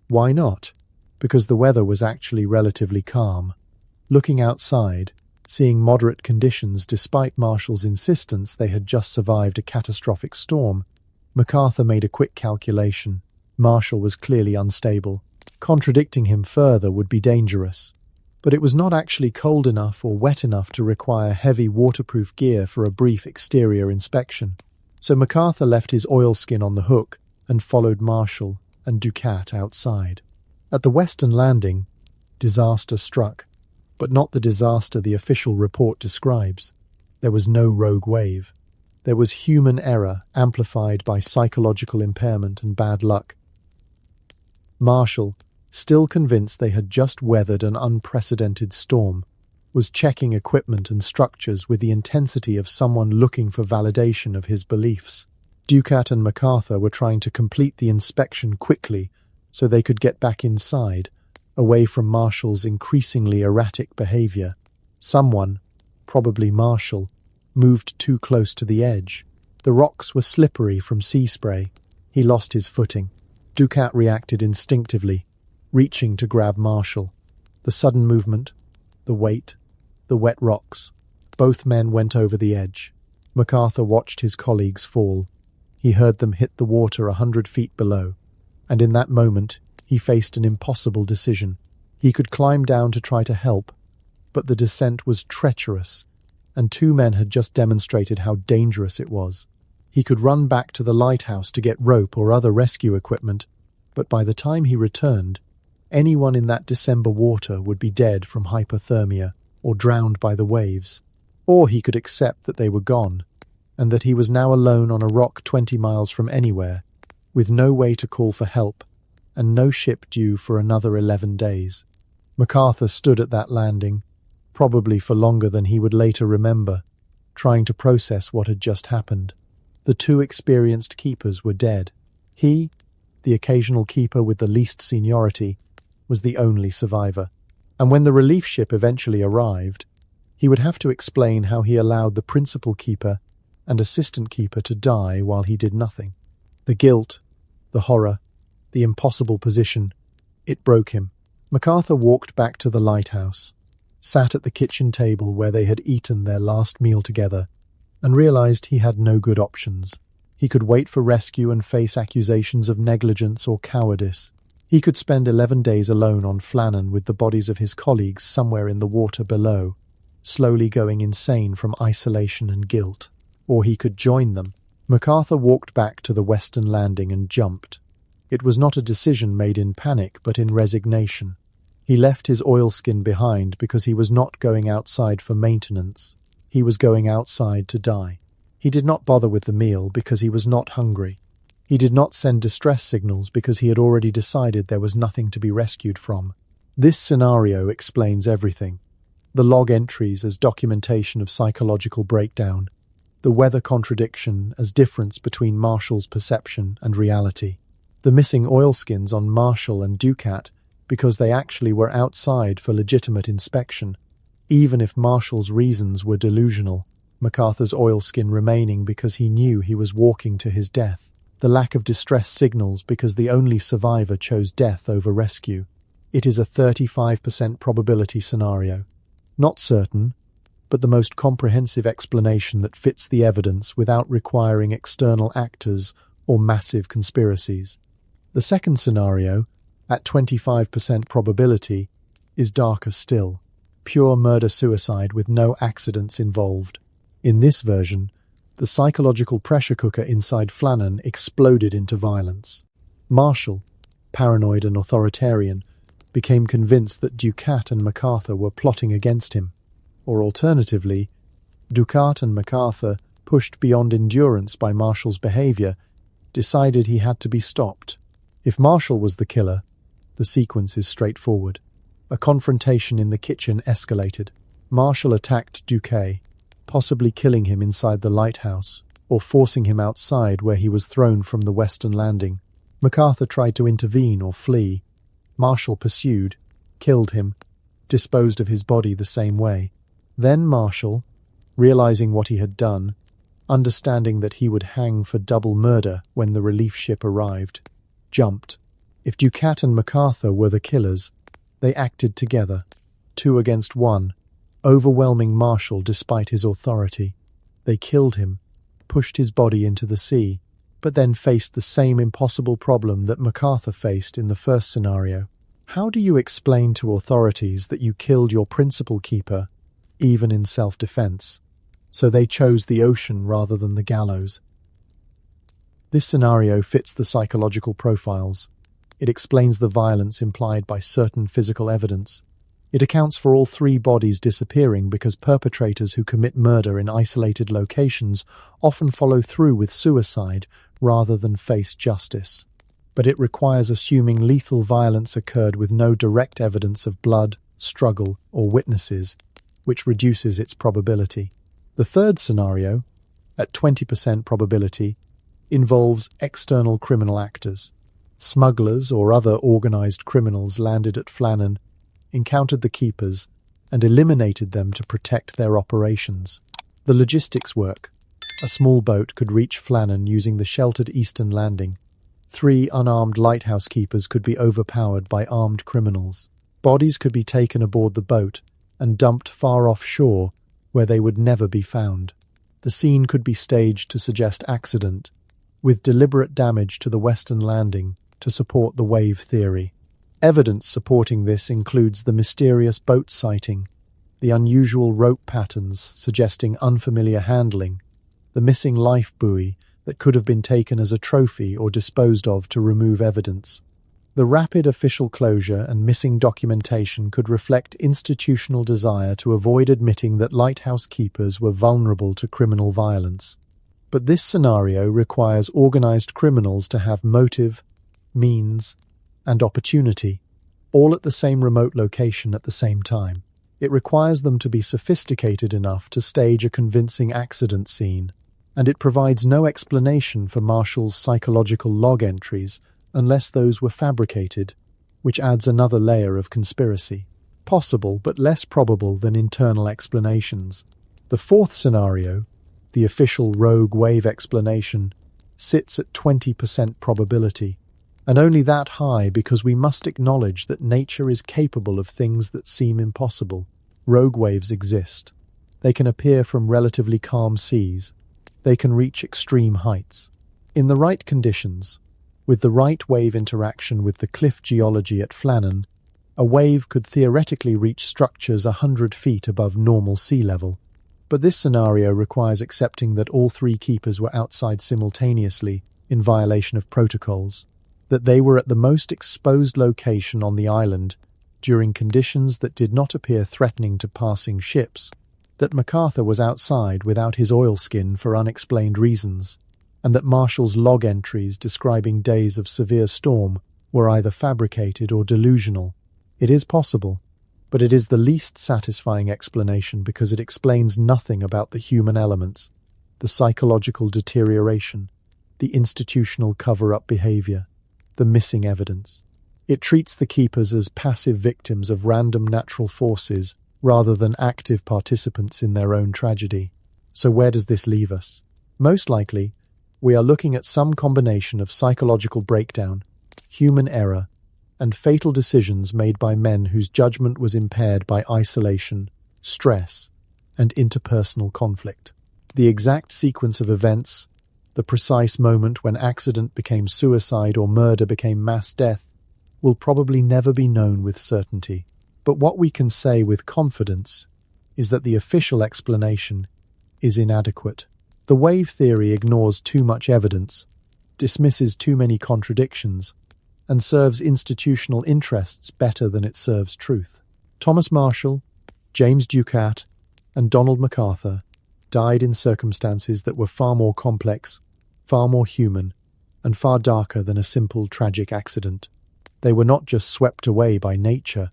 Why not? Because the weather was actually relatively calm. Looking outside, seeing moderate conditions despite Marshall's insistence they had just survived a catastrophic storm, MacArthur made a quick calculation. Marshall was clearly unstable. Contradicting him further would be dangerous. But it was not actually cold enough or wet enough to require heavy waterproof gear for a brief exterior inspection. So MacArthur left his oilskin on the hook and followed Marshall and Ducat outside. At the western landing, disaster struck, but not the disaster the official report describes. There was no rogue wave. There was human error amplified by psychological impairment and bad luck. Marshall, still convinced they had just weathered an unprecedented storm, was checking equipment and structures with the intensity of someone looking for validation of his beliefs. Ducat and MacArthur were trying to complete the inspection quickly so they could get back inside, away from Marshall's increasingly erratic behavior. Someone, probably Marshall, moved too close to the edge. The rocks were slippery from sea spray. He lost his footing. Ducat reacted instinctively, reaching to grab Marshall. The sudden movement, the weight, the wet rocks. Both men went over the edge. MacArthur watched his colleagues fall. He heard them hit the water 100 feet below, and in that moment he faced an impossible decision. He could climb down to try to help, but the descent was treacherous, and two men had just demonstrated how dangerous it was. He could run back to the lighthouse to get rope or other rescue equipment, but by the time he returned, anyone in that December water would be dead from hypothermia or drowned by the waves. Or he could accept that they were gone, and that he was now alone on a rock 20 miles from anywhere, with no way to call for help, and no ship due for another 11 days. MacArthur stood at that landing, probably for longer than he would later remember, trying to process what had just happened. The two experienced keepers were dead. He, the occasional keeper with the least seniority, was the only survivor. And when the relief ship eventually arrived, he would have to explain how he allowed the principal keeper and assistant keeper to die while he did nothing. The guilt, the horror, the impossible position, it broke him. MacArthur walked back to the lighthouse, sat at the kitchen table where they had eaten their last meal together, and realized he had no good options. He could wait for rescue and face accusations of negligence or cowardice. He could spend 11 days alone on Flannan with the bodies of his colleagues somewhere in the water below, slowly going insane from isolation and guilt. Or he could join them. MacArthur walked back to the western landing and jumped. It was not a decision made in panic, but in resignation. He left his oilskin behind because he was not going outside for maintenance. He was going outside to die. He did not bother with the meal because he was not hungry. He did not send distress signals because he had already decided there was nothing to be rescued from. This scenario explains everything. The log entries as documentation of psychological breakdown, the weather contradiction as difference between Marshall's perception and reality, the missing oilskins on Marshall and Ducat because they actually were outside for legitimate inspection, even if Marshall's reasons were delusional, MacArthur's oilskin remaining because he knew he was walking to his death, the lack of distress signals because the only survivor chose death over rescue. It is a 35% probability scenario. Not certain, but the most comprehensive explanation that fits the evidence without requiring external actors or massive conspiracies. The second scenario, at 25% probability, is darker still. Pure murder-suicide with no accidents involved. In this version, the psychological pressure cooker inside Flannan exploded into violence. Marshall, paranoid and authoritarian, became convinced that Ducat and MacArthur were plotting against him. Or alternatively, Ducat and MacArthur, pushed beyond endurance by Marshall's behavior, decided he had to be stopped. If Marshall was the killer, the sequence is straightforward. A confrontation in the kitchen escalated. Marshall attacked Ducat, possibly killing him inside the lighthouse, or forcing him outside where he was thrown from the western landing. MacArthur tried to intervene or flee. Marshall pursued, killed him, disposed of his body the same way. Then Marshall, realizing what he had done, understanding that he would hang for double murder when the relief ship arrived, jumped. If Ducat and MacArthur were the killers, they acted together, 2 against 1, overwhelming Marshall despite his authority. They killed him, pushed his body into the sea, but then faced the same impossible problem that MacArthur faced in the first scenario. How do you explain to authorities that you killed your principal keeper, even in self-defense? So they chose the ocean rather than the gallows. This scenario fits the psychological profiles. It explains the violence implied by certain physical evidence. It accounts for all 3 bodies disappearing because perpetrators who commit murder in isolated locations often follow through with suicide rather than face justice. But it requires assuming lethal violence occurred with no direct evidence of blood, struggle, or witnesses, which reduces its probability. The third scenario, at 20% probability, involves external criminal actors. Smugglers or other organized criminals landed at Flannan, encountered the keepers, and eliminated them to protect their operations. The logistics work. A small boat could reach Flannan using the sheltered eastern landing. 3 unarmed lighthouse keepers could be overpowered by armed criminals. Bodies could be taken aboard the boat and dumped far offshore where they would never be found. The scene could be staged to suggest accident, with deliberate damage to the western landing to support the wave theory. Evidence supporting this includes the mysterious boat sighting, the unusual rope patterns suggesting unfamiliar handling, the missing life buoy that could have been taken as a trophy or disposed of to remove evidence. The rapid official closure and missing documentation could reflect institutional desire to avoid admitting that lighthouse keepers were vulnerable to criminal violence. But this scenario requires organized criminals to have motive, means, and opportunity, all at the same remote location at the same time. It requires them to be sophisticated enough to stage a convincing accident scene, and it provides no explanation for Marshall's psychological log entries unless those were fabricated, which adds another layer of conspiracy. Possible, but less probable than internal explanations. The fourth scenario, the official rogue wave explanation, sits at 20% probability, and only that high because we must acknowledge that nature is capable of things that seem impossible. Rogue waves exist. They can appear from relatively calm seas. They can reach extreme heights. In the right conditions, with the right wave interaction with the cliff geology at Flannan, a wave could theoretically reach structures 100 feet above normal sea level. But this scenario requires accepting that all 3 keepers were outside simultaneously in violation of protocols, that they were at the most exposed location on the island during conditions that did not appear threatening to passing ships, that MacArthur was outside without his oilskin for unexplained reasons, and that Marshall's log entries describing days of severe storm were either fabricated or delusional. It is possible, but it is the least satisfying explanation because it explains nothing about the human elements, the psychological deterioration, the institutional cover-up behavior, the missing evidence. It treats the keepers as passive victims of random natural forces rather than active participants in their own tragedy. So where does this leave us? Most likely, we are looking at some combination of psychological breakdown, human error, and fatal decisions made by men whose judgment was impaired by isolation, stress, and interpersonal conflict. The exact sequence of events, the precise moment when accident became suicide or murder became mass death, will probably never be known with certainty. But what we can say with confidence is that the official explanation is inadequate. The wave theory ignores too much evidence, dismisses too many contradictions, and serves institutional interests better than it serves truth. Thomas Marshall, James Ducat, and Donald MacArthur died in circumstances that were far more complex, far more human, and far darker than a simple tragic accident. They were not just swept away by nature,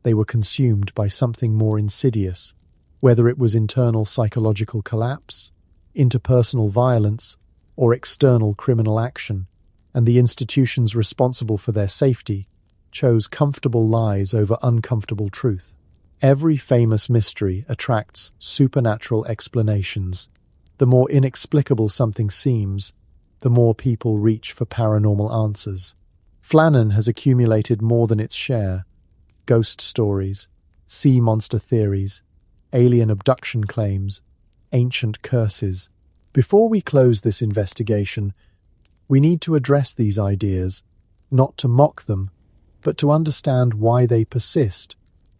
they were consumed by something more insidious, whether it was internal psychological collapse, interpersonal violence, or external criminal action, and the institutions responsible for their safety chose comfortable lies over uncomfortable truth. Every famous mystery attracts supernatural explanations. The more inexplicable something seems, the more people reach for paranormal answers. Flannan has accumulated more than its share: ghost stories, sea monster theories, alien abduction claims, ancient curses. Before we close this investigation, we need to address these ideas, not to mock them, but to understand why they persist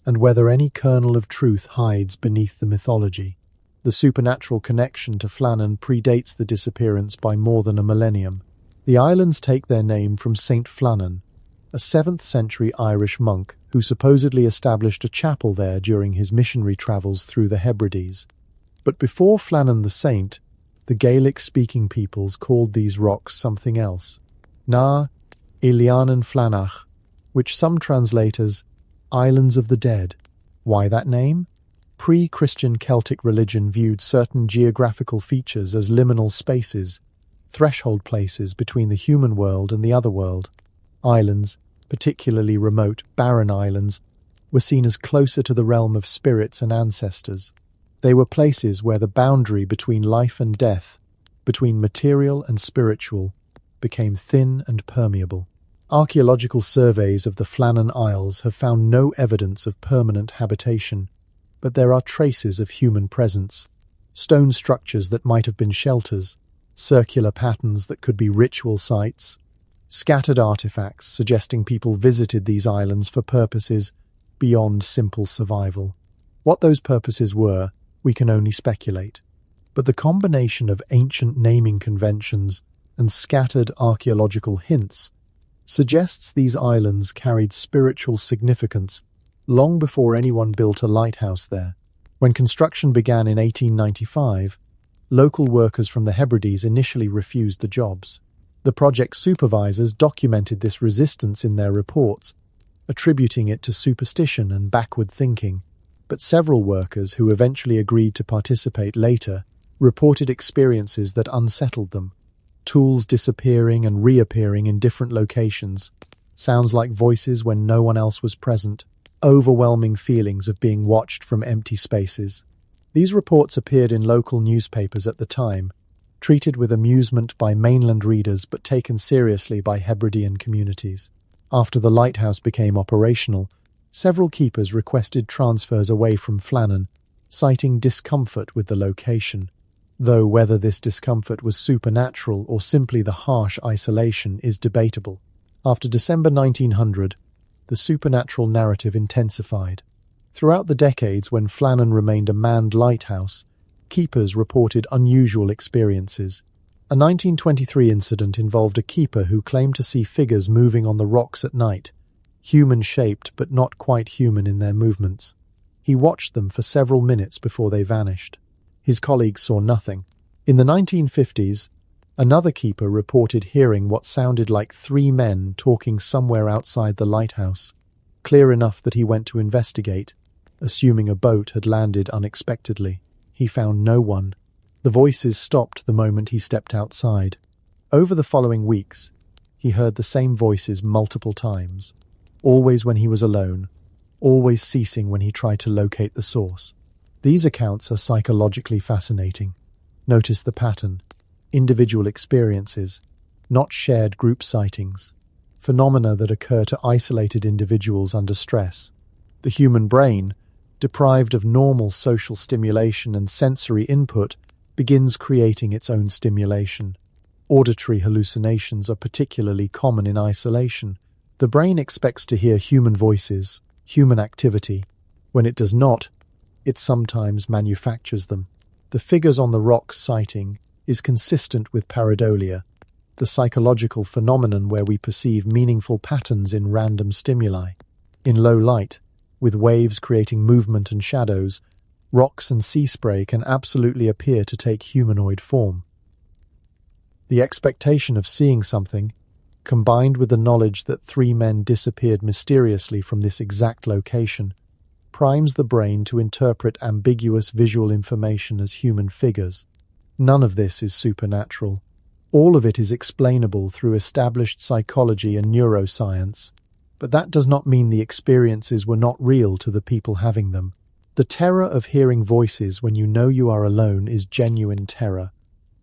and whether any kernel of truth hides beneath the mythology. The supernatural connection to Flannan predates the disappearance by more than a millennium. The islands take their name from Saint Flannan, a 7th century Irish monk who supposedly established a chapel there during his missionary travels through the Hebrides. But before Flannan the Saint, the Gaelic-speaking peoples called these rocks something else: Na Ilianan Flannach, which some translators Islands of the Dead. Why that name? pre-Christian Celtic religion viewed certain geographical features as liminal spaces, threshold places between the human world and the other world. Islands, particularly remote, barren islands, were seen as closer to the realm of spirits and ancestors. They were places where the boundary between life and death, between material and spiritual, became thin and permeable. Archaeological surveys of the Flannan Isles have found no evidence of permanent habitation, but there are traces of human presence. Stone structures that might have been shelters, circular patterns that could be ritual sites, scattered artifacts suggesting people visited these islands for purposes beyond simple survival. What those purposes were, we can only speculate. But the combination of ancient naming conventions and scattered archaeological hints suggests these islands carried spiritual significance long before anyone built a lighthouse there. When construction began in 1895, local workers from the Hebrides initially refused the jobs. The project supervisors documented this resistance in their reports, attributing it to superstition and backward thinking. But several workers who eventually agreed to participate later reported experiences that unsettled them. Tools disappearing and reappearing in different locations, sounds like voices when no one else was present, overwhelming feelings of being watched from empty spaces. These reports appeared in local newspapers at the time, treated with amusement by mainland readers but taken seriously by Hebridean communities. After the lighthouse became operational, several keepers requested transfers away from Flannan, citing discomfort with the location. Though whether this discomfort was supernatural or simply the harsh isolation is debatable. After December 1900, the supernatural narrative intensified. Throughout the decades when Flannan remained a manned lighthouse, keepers reported unusual experiences. A 1923 incident involved a keeper who claimed to see figures moving on the rocks at night, human-shaped but not quite human in their movements. He watched them for several minutes before they vanished. His colleagues saw nothing. In the 1950s, another keeper reported hearing what sounded like three men talking somewhere outside the lighthouse, clear enough that he went to investigate, assuming a boat had landed unexpectedly. He found no one. The voices stopped the moment he stepped outside. Over the following weeks, he heard the same voices multiple times, always when he was alone, always ceasing when he tried to locate the source. These accounts are psychologically fascinating. Notice the pattern. Individual experiences, not shared group sightings. Phenomena that occur to isolated individuals under stress. The human brain, deprived of normal social stimulation and sensory input, begins creating its own stimulation. Auditory hallucinations are particularly common in isolation. The brain expects to hear human voices, human activity. When it does not, it sometimes manufactures them. The figures on the rocks sighting is consistent with pareidolia, the psychological phenomenon where we perceive meaningful patterns in random stimuli. In low light, with waves creating movement and shadows, rocks and sea spray can absolutely appear to take humanoid form. The expectation of seeing something, combined with the knowledge that three men disappeared mysteriously from this exact location, primes the brain to interpret ambiguous visual information as human figures. None of this is supernatural. All of it is explainable through established psychology and neuroscience. But that does not mean the experiences were not real to the people having them. The terror of hearing voices when you know you are alone is genuine terror,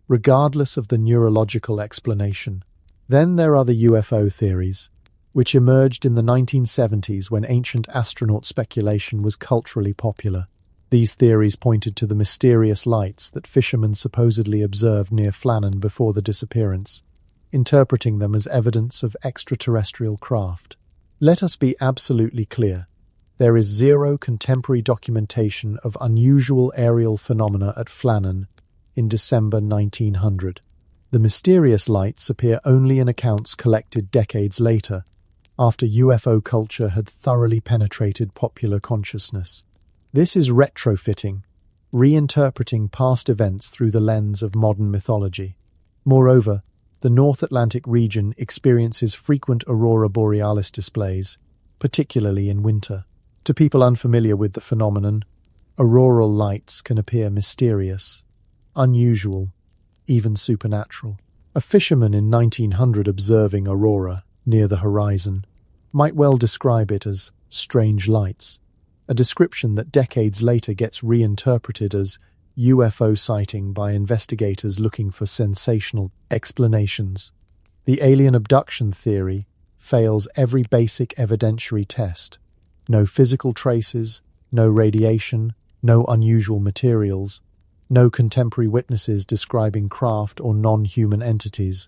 regardless of the neurological explanation. Then there are the UFO theories, which emerged in the 1970s when ancient astronaut speculation was culturally popular. These theories pointed to the mysterious lights that fishermen supposedly observed near Flannan before the disappearance, interpreting them as evidence of extraterrestrial craft. Let us be absolutely clear. There is zero contemporary documentation of unusual aerial phenomena at Flannan in December 1900. The mysterious lights appear only in accounts collected decades later, after UFO culture had thoroughly penetrated popular consciousness. This is retrofitting, reinterpreting past events through the lens of modern mythology. Moreover, the North Atlantic region experiences frequent aurora borealis displays, particularly in winter. To people unfamiliar with the phenomenon, Auroral lights can appear mysterious, unusual, even supernatural. A fisherman in 1900 observing aurora near the horizon might well describe it as strange lights, a description that decades later gets reinterpreted as UFO sighting by investigators looking for sensational explanations. The alien abduction theory fails every basic evidentiary test. No physical traces, no radiation, no unusual materials, no contemporary witnesses describing craft or non-human entities.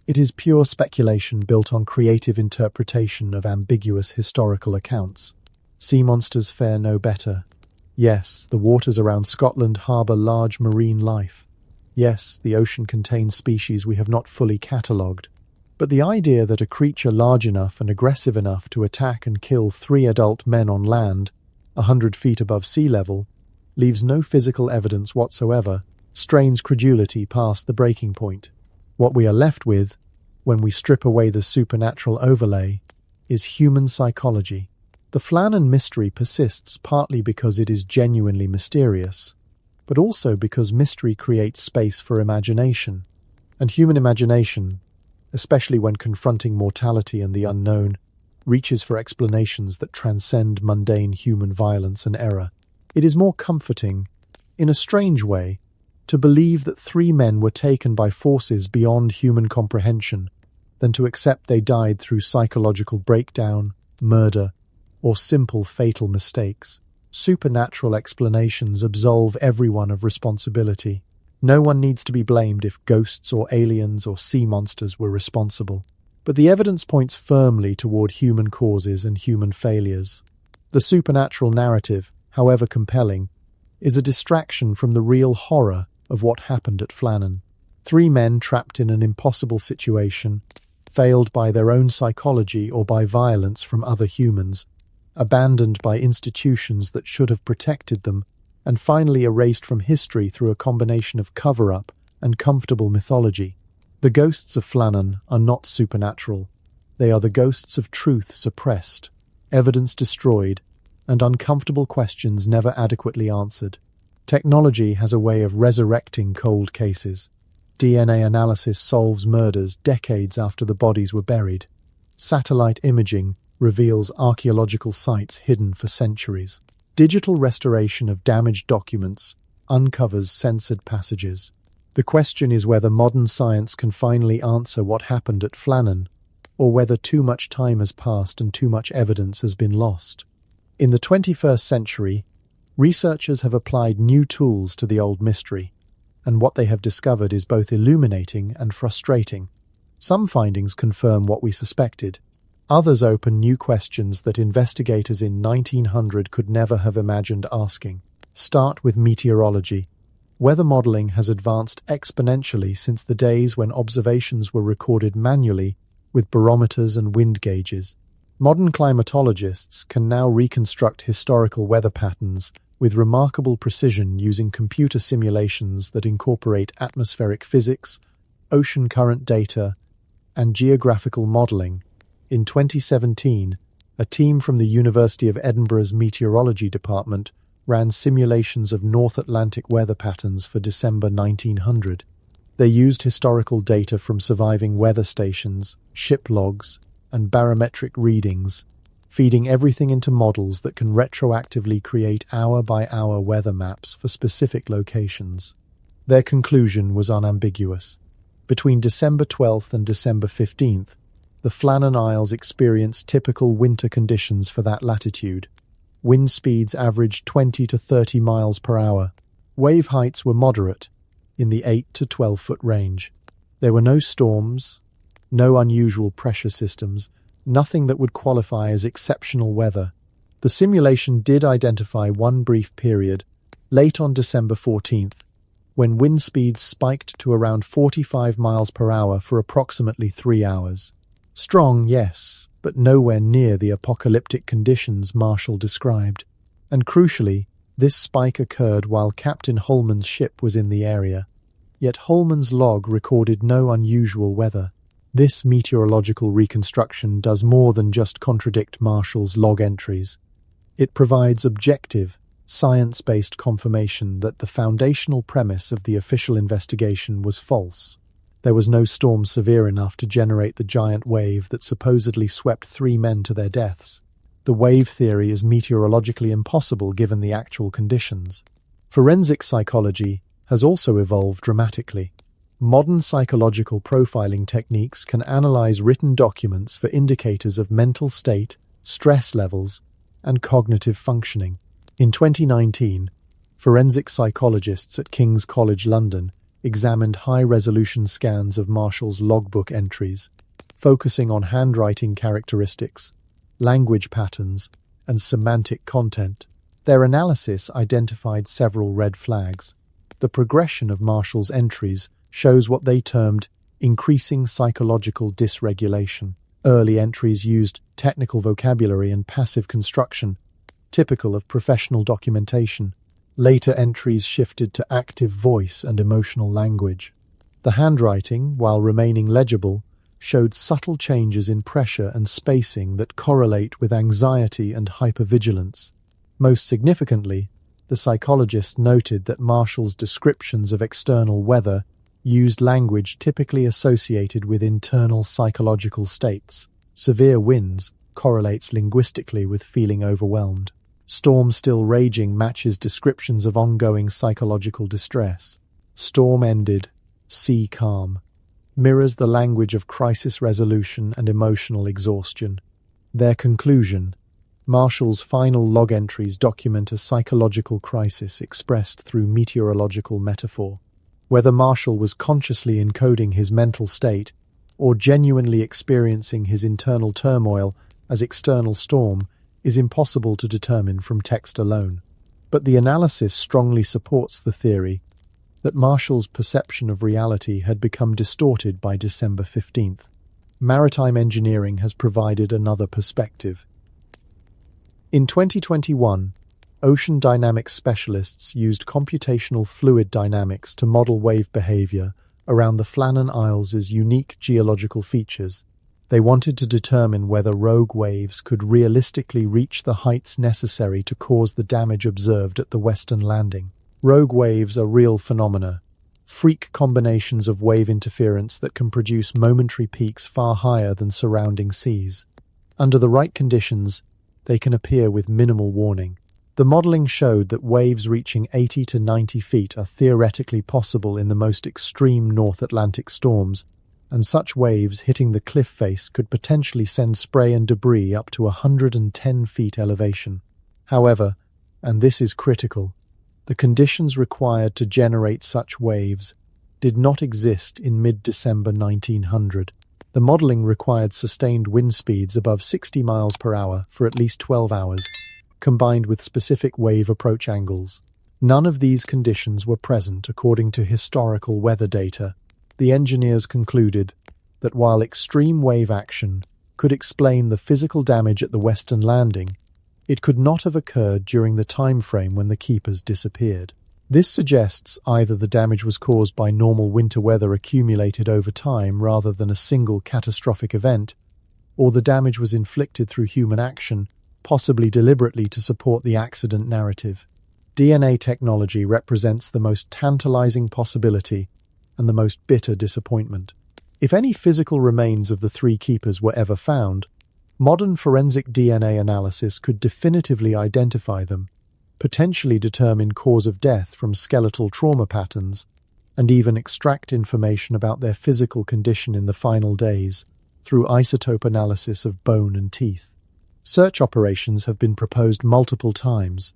It is pure speculation built on creative interpretation of ambiguous historical accounts. Sea monsters fare no better. Yes, the waters around Scotland harbour large marine life. Yes, the ocean contains species we have not fully catalogued. But the idea that a creature large enough and aggressive enough to attack and kill 3 adult men on land, 100 feet above sea level, leaves no physical evidence whatsoever, strains credulity past the breaking point. What we are left with, when we strip away the supernatural overlay, is human psychology. The Flannan mystery persists partly because it is genuinely mysterious, but also because mystery creates space for imagination. And human imagination, especially when confronting mortality and the unknown, reaches for explanations that transcend mundane human violence and error. It is more comforting, in a strange way, to believe that 3 men were taken by forces beyond human comprehension than to accept they died through psychological breakdown, murder, or simple fatal mistakes. Supernatural explanations absolve everyone of responsibility. No one needs to be blamed if ghosts or aliens or sea monsters were responsible. But the evidence points firmly toward human causes and human failures. The supernatural narrative, however compelling, is a distraction from the real horror of what happened at Flannan. 3 men trapped in an impossible situation, failed by their own psychology or by violence from other humans, abandoned by institutions that should have protected them, and finally erased from history through a combination of cover-up and comfortable mythology. The ghosts of Flannan are not supernatural. They are the ghosts of truth suppressed, evidence destroyed, and uncomfortable questions never adequately answered. Technology has a way of resurrecting cold cases. DNA analysis solves murders decades after the bodies were buried. Satellite imaging reveals archaeological sites hidden for centuries. Digital restoration of damaged documents uncovers censored passages. The question is whether modern science can finally answer what happened at Flannan, or whether too much time has passed and too much evidence has been lost. In the 21st century, researchers have applied new tools to the old mystery, and what they have discovered is both illuminating and frustrating. Some findings confirm what we suspected. Others open new questions that investigators in 1900 could never have imagined asking. Start with meteorology. Weather modeling has advanced exponentially since the days when observations were recorded manually with barometers and wind gauges. Modern climatologists can now reconstruct historical weather patterns with remarkable precision using computer simulations that incorporate atmospheric physics, ocean current data, and geographical modeling. In 2017, a team from the University of Edinburgh's Meteorology Department ran simulations of North Atlantic weather patterns for December 1900. They used historical data from surviving weather stations, ship logs, and barometric readings, feeding everything into models that can retroactively create hour-by-hour weather maps for specific locations. Their conclusion was unambiguous. Between December 12th and December 15th, the Flannan Isles experienced typical winter conditions for that latitude. Wind speeds averaged 20 to 30 miles per hour. Wave heights were moderate, in the 8 to 12-foot range. There were no storms, no unusual pressure systems, nothing that would qualify as exceptional weather. The simulation did identify one brief period, late on December 14th, when wind speeds spiked to around 45 miles per hour for approximately 3 hours. Strong, yes, but nowhere near the apocalyptic conditions Marshall described. And crucially, this spike occurred while Captain Holman's ship was in the area. Yet Holman's log recorded no unusual weather. This meteorological reconstruction does more than just contradict Marshall's log entries. It provides objective, science-based confirmation that the foundational premise of the official investigation was false. There was no storm severe enough to generate the giant wave that supposedly swept 3 men to their deaths. The wave theory is meteorologically impossible given the actual conditions. Forensic psychology has also evolved dramatically. Modern psychological profiling techniques can analyze written documents for indicators of mental state, stress levels, and cognitive functioning. In 2019, forensic psychologists at King's College London examined high-resolution scans of Marshall's logbook entries, focusing on handwriting characteristics, language patterns, and semantic content. Their analysis identified several red flags. The progression of Marshall's entries shows what they termed increasing psychological dysregulation. Early entries used technical vocabulary and passive construction, typical of professional documentation. Later entries shifted to active voice and emotional language. The handwriting, while remaining legible, showed subtle changes in pressure and spacing that correlate with anxiety and hypervigilance. Most significantly, the psychologists noted that Marshall's descriptions of external weather used language typically associated with internal psychological states. Severe winds correlates linguistically with feeling overwhelmed. Storm still raging matches descriptions of ongoing psychological distress. Storm ended, sea calm, mirrors the language of crisis resolution and emotional exhaustion. Their conclusion: Marshall's final log entries document a psychological crisis expressed through meteorological metaphor. Whether Marshall was consciously encoding his mental state or genuinely experiencing his internal turmoil as external storm is impossible to determine from text alone. But the analysis strongly supports the theory that Marshall's perception of reality had become distorted by December 15th. Maritime engineering has provided another perspective. In 2021, ocean dynamics specialists used computational fluid dynamics to model wave behavior around the Flannan Isles' unique geological features. They wanted to determine whether rogue waves could realistically reach the heights necessary to cause the damage observed at the Western Landing. Rogue waves are real phenomena, freak combinations of wave interference that can produce momentary peaks far higher than surrounding seas. Under the right conditions, they can appear with minimal warning. The modeling showed that waves reaching 80 to 90 feet are theoretically possible in the most extreme North Atlantic storms, and such waves hitting the cliff face could potentially send spray and debris up to 110 feet elevation. However, and this is critical, the conditions required to generate such waves did not exist in mid-December 1900. The modeling required sustained wind speeds above 60 miles per hour for at least 12 hours, combined with specific wave approach angles. None of these conditions were present according to historical weather data. The engineers concluded that while extreme wave action could explain the physical damage at the Western Landing, it could not have occurred during the time frame when the keepers disappeared. This suggests either the damage was caused by normal winter weather accumulated over time rather than a single catastrophic event, or the damage was inflicted through human action, possibly deliberately to support the accident narrative. DNA technology represents the most tantalizing possibility and the most bitter disappointment. If any physical remains of the 3 keepers were ever found, modern forensic DNA analysis could definitively identify them, potentially determine cause of death from skeletal trauma patterns, and even extract information about their physical condition in the final days through isotope analysis of bone and teeth. Search operations have been proposed multiple times.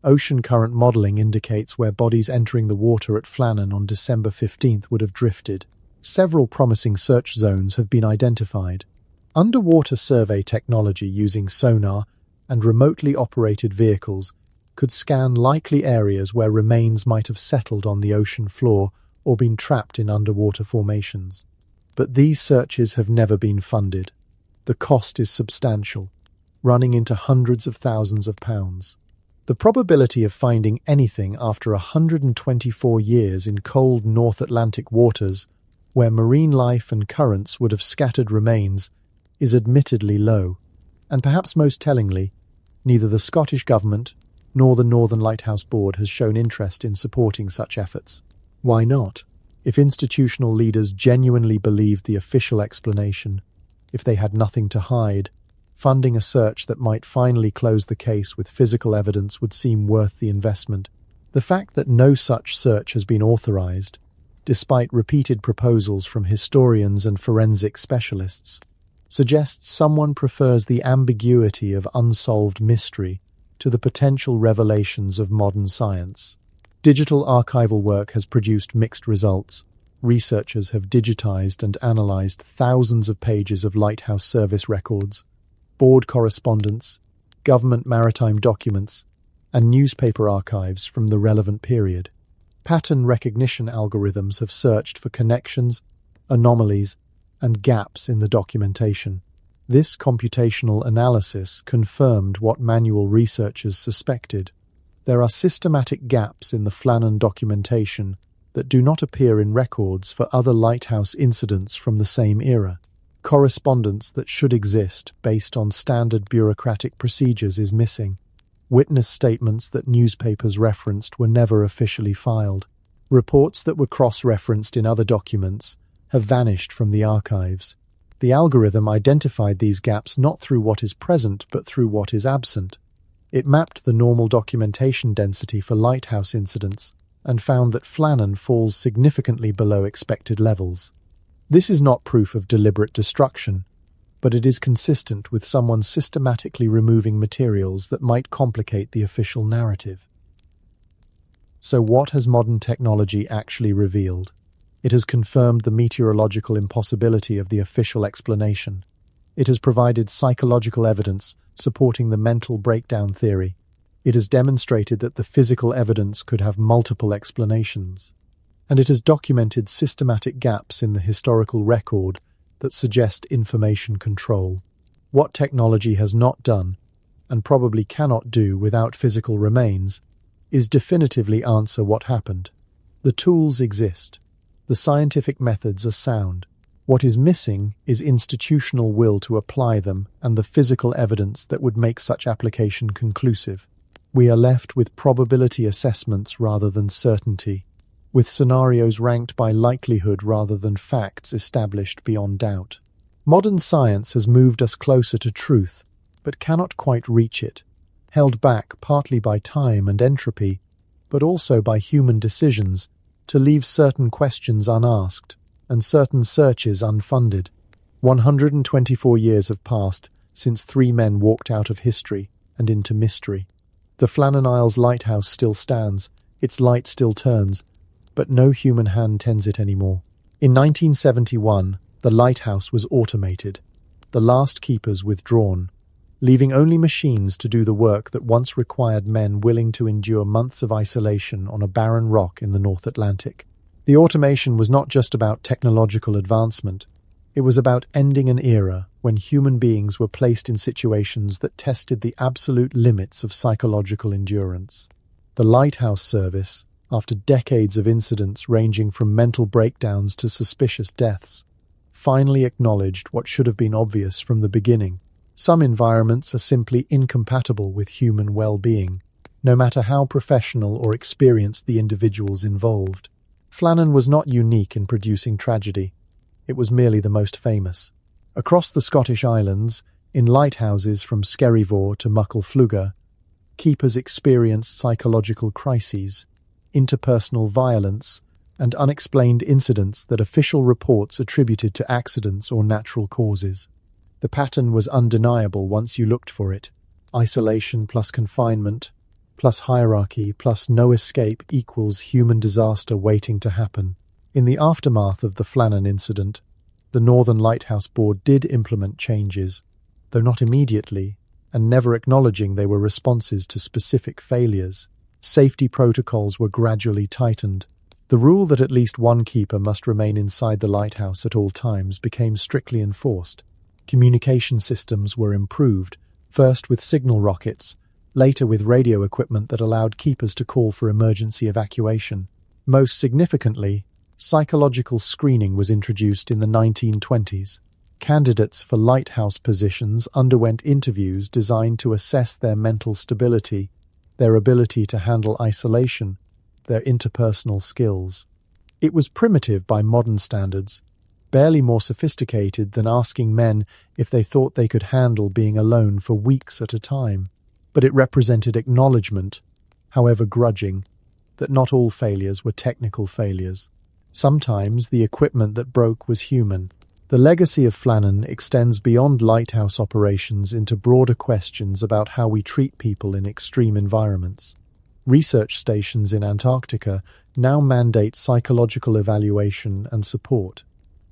Ocean current modeling indicates where bodies entering the water at Flannan on December 15th would have drifted. Several promising search zones have been identified. Underwater survey technology using sonar and remotely operated vehicles could scan likely areas where remains might have settled on the ocean floor or been trapped in underwater formations. But these searches have never been funded. The cost is substantial, running into hundreds of thousands of pounds. The probability of finding anything after 124 years in cold North Atlantic waters, where marine life and currents would have scattered remains, is admittedly low, and perhaps most tellingly, neither the Scottish government nor the Northern Lighthouse Board has shown interest in supporting such efforts. Why not? If institutional leaders genuinely believed the official explanation, if they had nothing to hide, funding a search that might finally close the case with physical evidence would seem worth the investment. The fact that no such search has been authorized, despite repeated proposals from historians and forensic specialists, suggests someone prefers the ambiguity of unsolved mystery to the potential revelations of modern science. Digital archival work has produced mixed results. Researchers have digitized and analyzed thousands of pages of Lighthouse service records, board correspondence, government maritime documents, and newspaper archives from the relevant period. Pattern recognition algorithms have searched for connections, anomalies, and gaps in the documentation. This computational analysis confirmed what manual researchers suspected. There are systematic gaps in the Flannan documentation that do not appear in records for other lighthouse incidents from the same era. Correspondence that should exist based on standard bureaucratic procedures is missing. Witness statements that newspapers referenced were never officially filed. Reports that were cross-referenced in other documents have vanished from the archives. The algorithm identified these gaps not through what is present but through what is absent. It mapped the normal documentation density for lighthouse incidents and found that Flannan falls significantly below expected levels. This is not proof of deliberate destruction, but it is consistent with someone systematically removing materials that might complicate the official narrative. So what has modern technology actually revealed? It has confirmed the meteorological impossibility of the official explanation. It has provided psychological evidence supporting the mental breakdown theory. It has demonstrated that the physical evidence could have multiple explanations. And it has documented systematic gaps in the historical record that suggest information control. What technology has not done, and probably cannot do without physical remains, is definitively answer what happened. The tools exist. The scientific methods are sound. What is missing is institutional will to apply them and the physical evidence that would make such application conclusive. We are left with probability assessments rather than certainty, with scenarios ranked by likelihood rather than facts established beyond doubt. Modern science has moved us closer to truth, but cannot quite reach it, held back partly by time and entropy, but also by human decisions to leave certain questions unasked and certain searches unfunded. 124 years have passed since 3 men walked out of history and into mystery. The Flannan Isles lighthouse still stands, its light still turns, but no human hand tends it anymore. In 1971, the lighthouse was automated, the last keepers withdrawn, leaving only machines to do the work that once required men willing to endure months of isolation on a barren rock in the North Atlantic. The automation was not just about technological advancement, it was about ending an era when human beings were placed in situations that tested the absolute limits of psychological endurance. The Lighthouse service, after decades of incidents ranging from mental breakdowns to suspicious deaths, finally acknowledged what should have been obvious from the beginning. Some environments are simply incompatible with human well-being, no matter how professional or experienced the individuals involved. Flannan was not unique in producing tragedy. It was merely the most famous. Across the Scottish Islands, in lighthouses from Skerryvore to Muckleflugga, keepers experienced psychological crises, interpersonal violence, and unexplained incidents that official reports attributed to accidents or natural causes. The pattern was undeniable once you looked for it. Isolation plus confinement, plus hierarchy, plus no escape equals human disaster waiting to happen. In the aftermath of the Flannan incident, the Northern Lighthouse Board did implement changes, though not immediately, and never acknowledging they were responses to specific failures. Safety protocols were gradually tightened. The rule that at least one keeper must remain inside the lighthouse at all times became strictly enforced. Communication systems were improved, first with signal rockets, later with radio equipment that allowed keepers to call for emergency evacuation. Most significantly, psychological screening was introduced in the 1920s. Candidates for lighthouse positions underwent interviews designed to assess their mental stability their ability to handle isolation, their interpersonal skills. It was primitive by modern standards, barely more sophisticated than asking men if they thought they could handle being alone for weeks at a time. But it represented acknowledgement, however grudging, that not all failures were technical failures. Sometimes the equipment that broke was human. The legacy of Flannan extends beyond lighthouse operations into broader questions about how we treat people in extreme environments. Research stations in Antarctica now mandate psychological evaluation and support.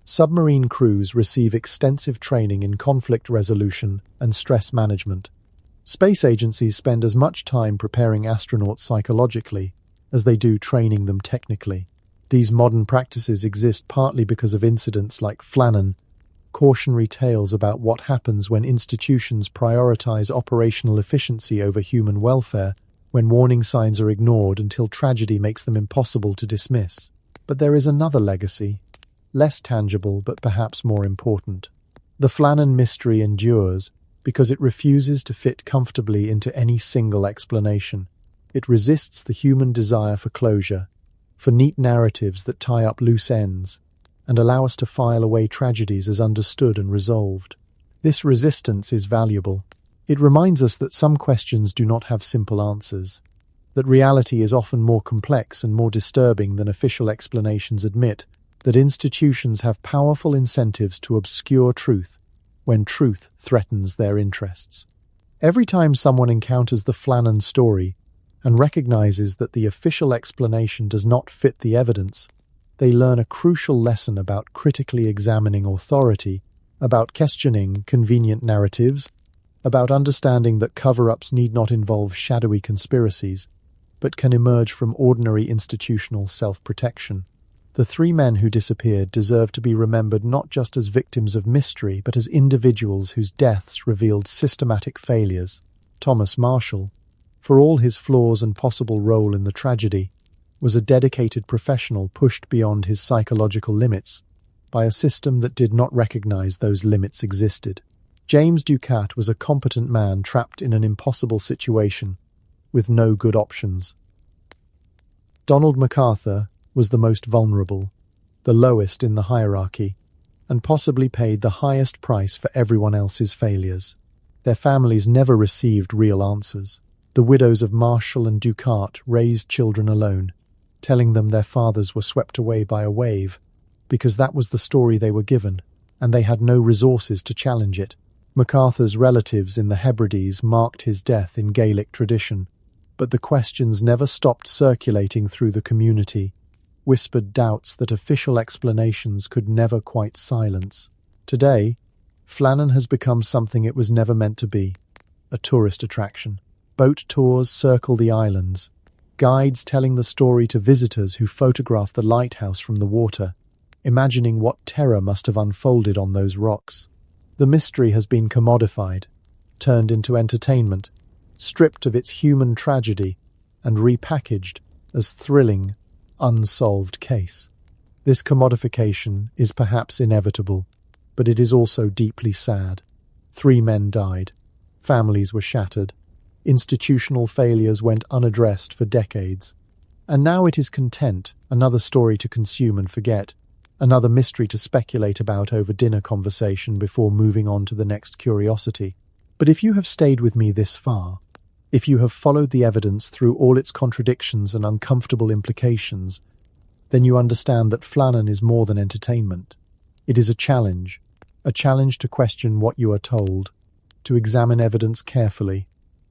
Submarine crews receive extensive training in conflict resolution and stress management. Space agencies spend as much time preparing astronauts psychologically as they do training them technically. These modern practices exist partly because of incidents like Flannan, cautionary tales about what happens when institutions prioritize operational efficiency over human welfare, when warning signs are ignored until tragedy makes them impossible to dismiss. But there is another legacy, less tangible but perhaps more important. The Flannan mystery endures because it refuses to fit comfortably into any single explanation. It resists the human desire for closure, for neat narratives that tie up loose ends and allow us to file away tragedies as understood and resolved. This resistance is valuable. It reminds us that some questions do not have simple answers, that reality is often more complex and more disturbing than official explanations admit, that institutions have powerful incentives to obscure truth when truth threatens their interests. Every time someone encounters the Flannan story and recognizes that the official explanation does not fit the evidence, they learn a crucial lesson about critically examining authority, about questioning convenient narratives, about understanding that cover-ups need not involve shadowy conspiracies, but can emerge from ordinary institutional self-protection. The three men who disappeared deserve to be remembered not just as victims of mystery, but as individuals whose deaths revealed systematic failures. Thomas Marshall, for all his flaws and possible role in the tragedy, was a dedicated professional pushed beyond his psychological limits by a system that did not recognize those limits existed. James Ducat was a competent man trapped in an impossible situation with no good options. Donald MacArthur was the most vulnerable, the lowest in the hierarchy, and possibly paid the highest price for everyone else's failures. Their families never received real answers. The widows of Marshall and Ducat raised children alone, telling them their fathers were swept away by a wave, because that was the story they were given, and they had no resources to challenge it. MacArthur's relatives in the Hebrides marked his death in Gaelic tradition, but the questions never stopped circulating through the community, whispered doubts that official explanations could never quite silence. Today, Flannan has become something it was never meant to be, a tourist attraction. Boat tours circle the islands, guides telling the story to visitors who photograph the lighthouse from the water, imagining what terror must have unfolded on those rocks. The mystery has been commodified, turned into entertainment, stripped of its human tragedy, and repackaged as thrilling, unsolved case. This commodification is perhaps inevitable, but it is also deeply sad. 3 men died. Families were shattered. Institutional failures went unaddressed for decades. And now it is content, another story to consume and forget, another mystery to speculate about over dinner conversation before moving on to the next curiosity. But if you have stayed with me this far, if you have followed the evidence through all its contradictions and uncomfortable implications, then you understand that Flannan is more than entertainment. It is a challenge to question what you are told, to examine evidence carefully,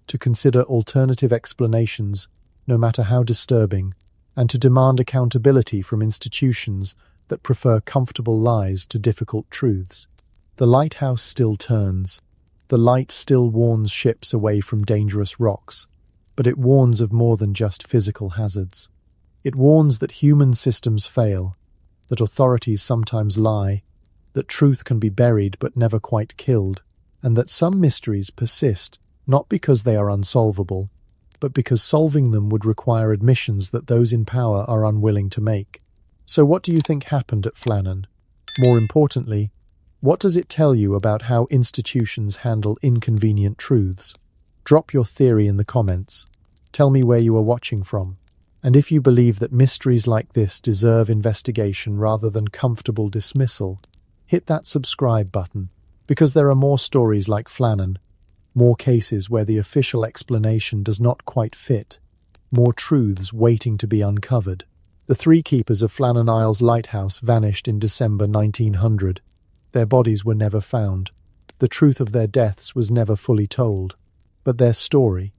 to consider alternative explanations, no matter how disturbing, and to demand accountability from institutions that prefer comfortable lies to difficult truths. The lighthouse still turns. The light still warns ships away from dangerous rocks, but it warns of more than just physical hazards. It warns that human systems fail, that authorities sometimes lie, that truth can be buried but never quite killed, and that some mysteries persist not because they are unsolvable, but because solving them would require admissions that those in power are unwilling to make. So what do you think happened at Flannan? More importantly, what does it tell you about how institutions handle inconvenient truths? Drop your theory in the comments. Tell me where you are watching from. And if you believe that mysteries like this deserve investigation rather than comfortable dismissal, hit that subscribe button, because there are more stories like Flannan, more cases where the official explanation does not quite fit, more truths waiting to be uncovered. The three keepers of Flannan Isles Lighthouse vanished in December 1900. Their bodies were never found. The truth of their deaths was never fully told. But their story,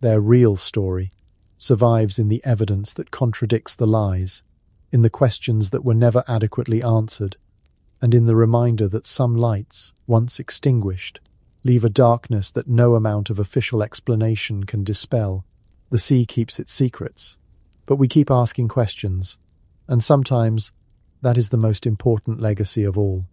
their real story, survives in the evidence that contradicts the lies, in the questions that were never adequately answered, and in the reminder that some lights, once extinguished, leave a darkness that no amount of official explanation can dispel. The sea keeps its secrets, but we keep asking questions, and sometimes that is the most important legacy of all.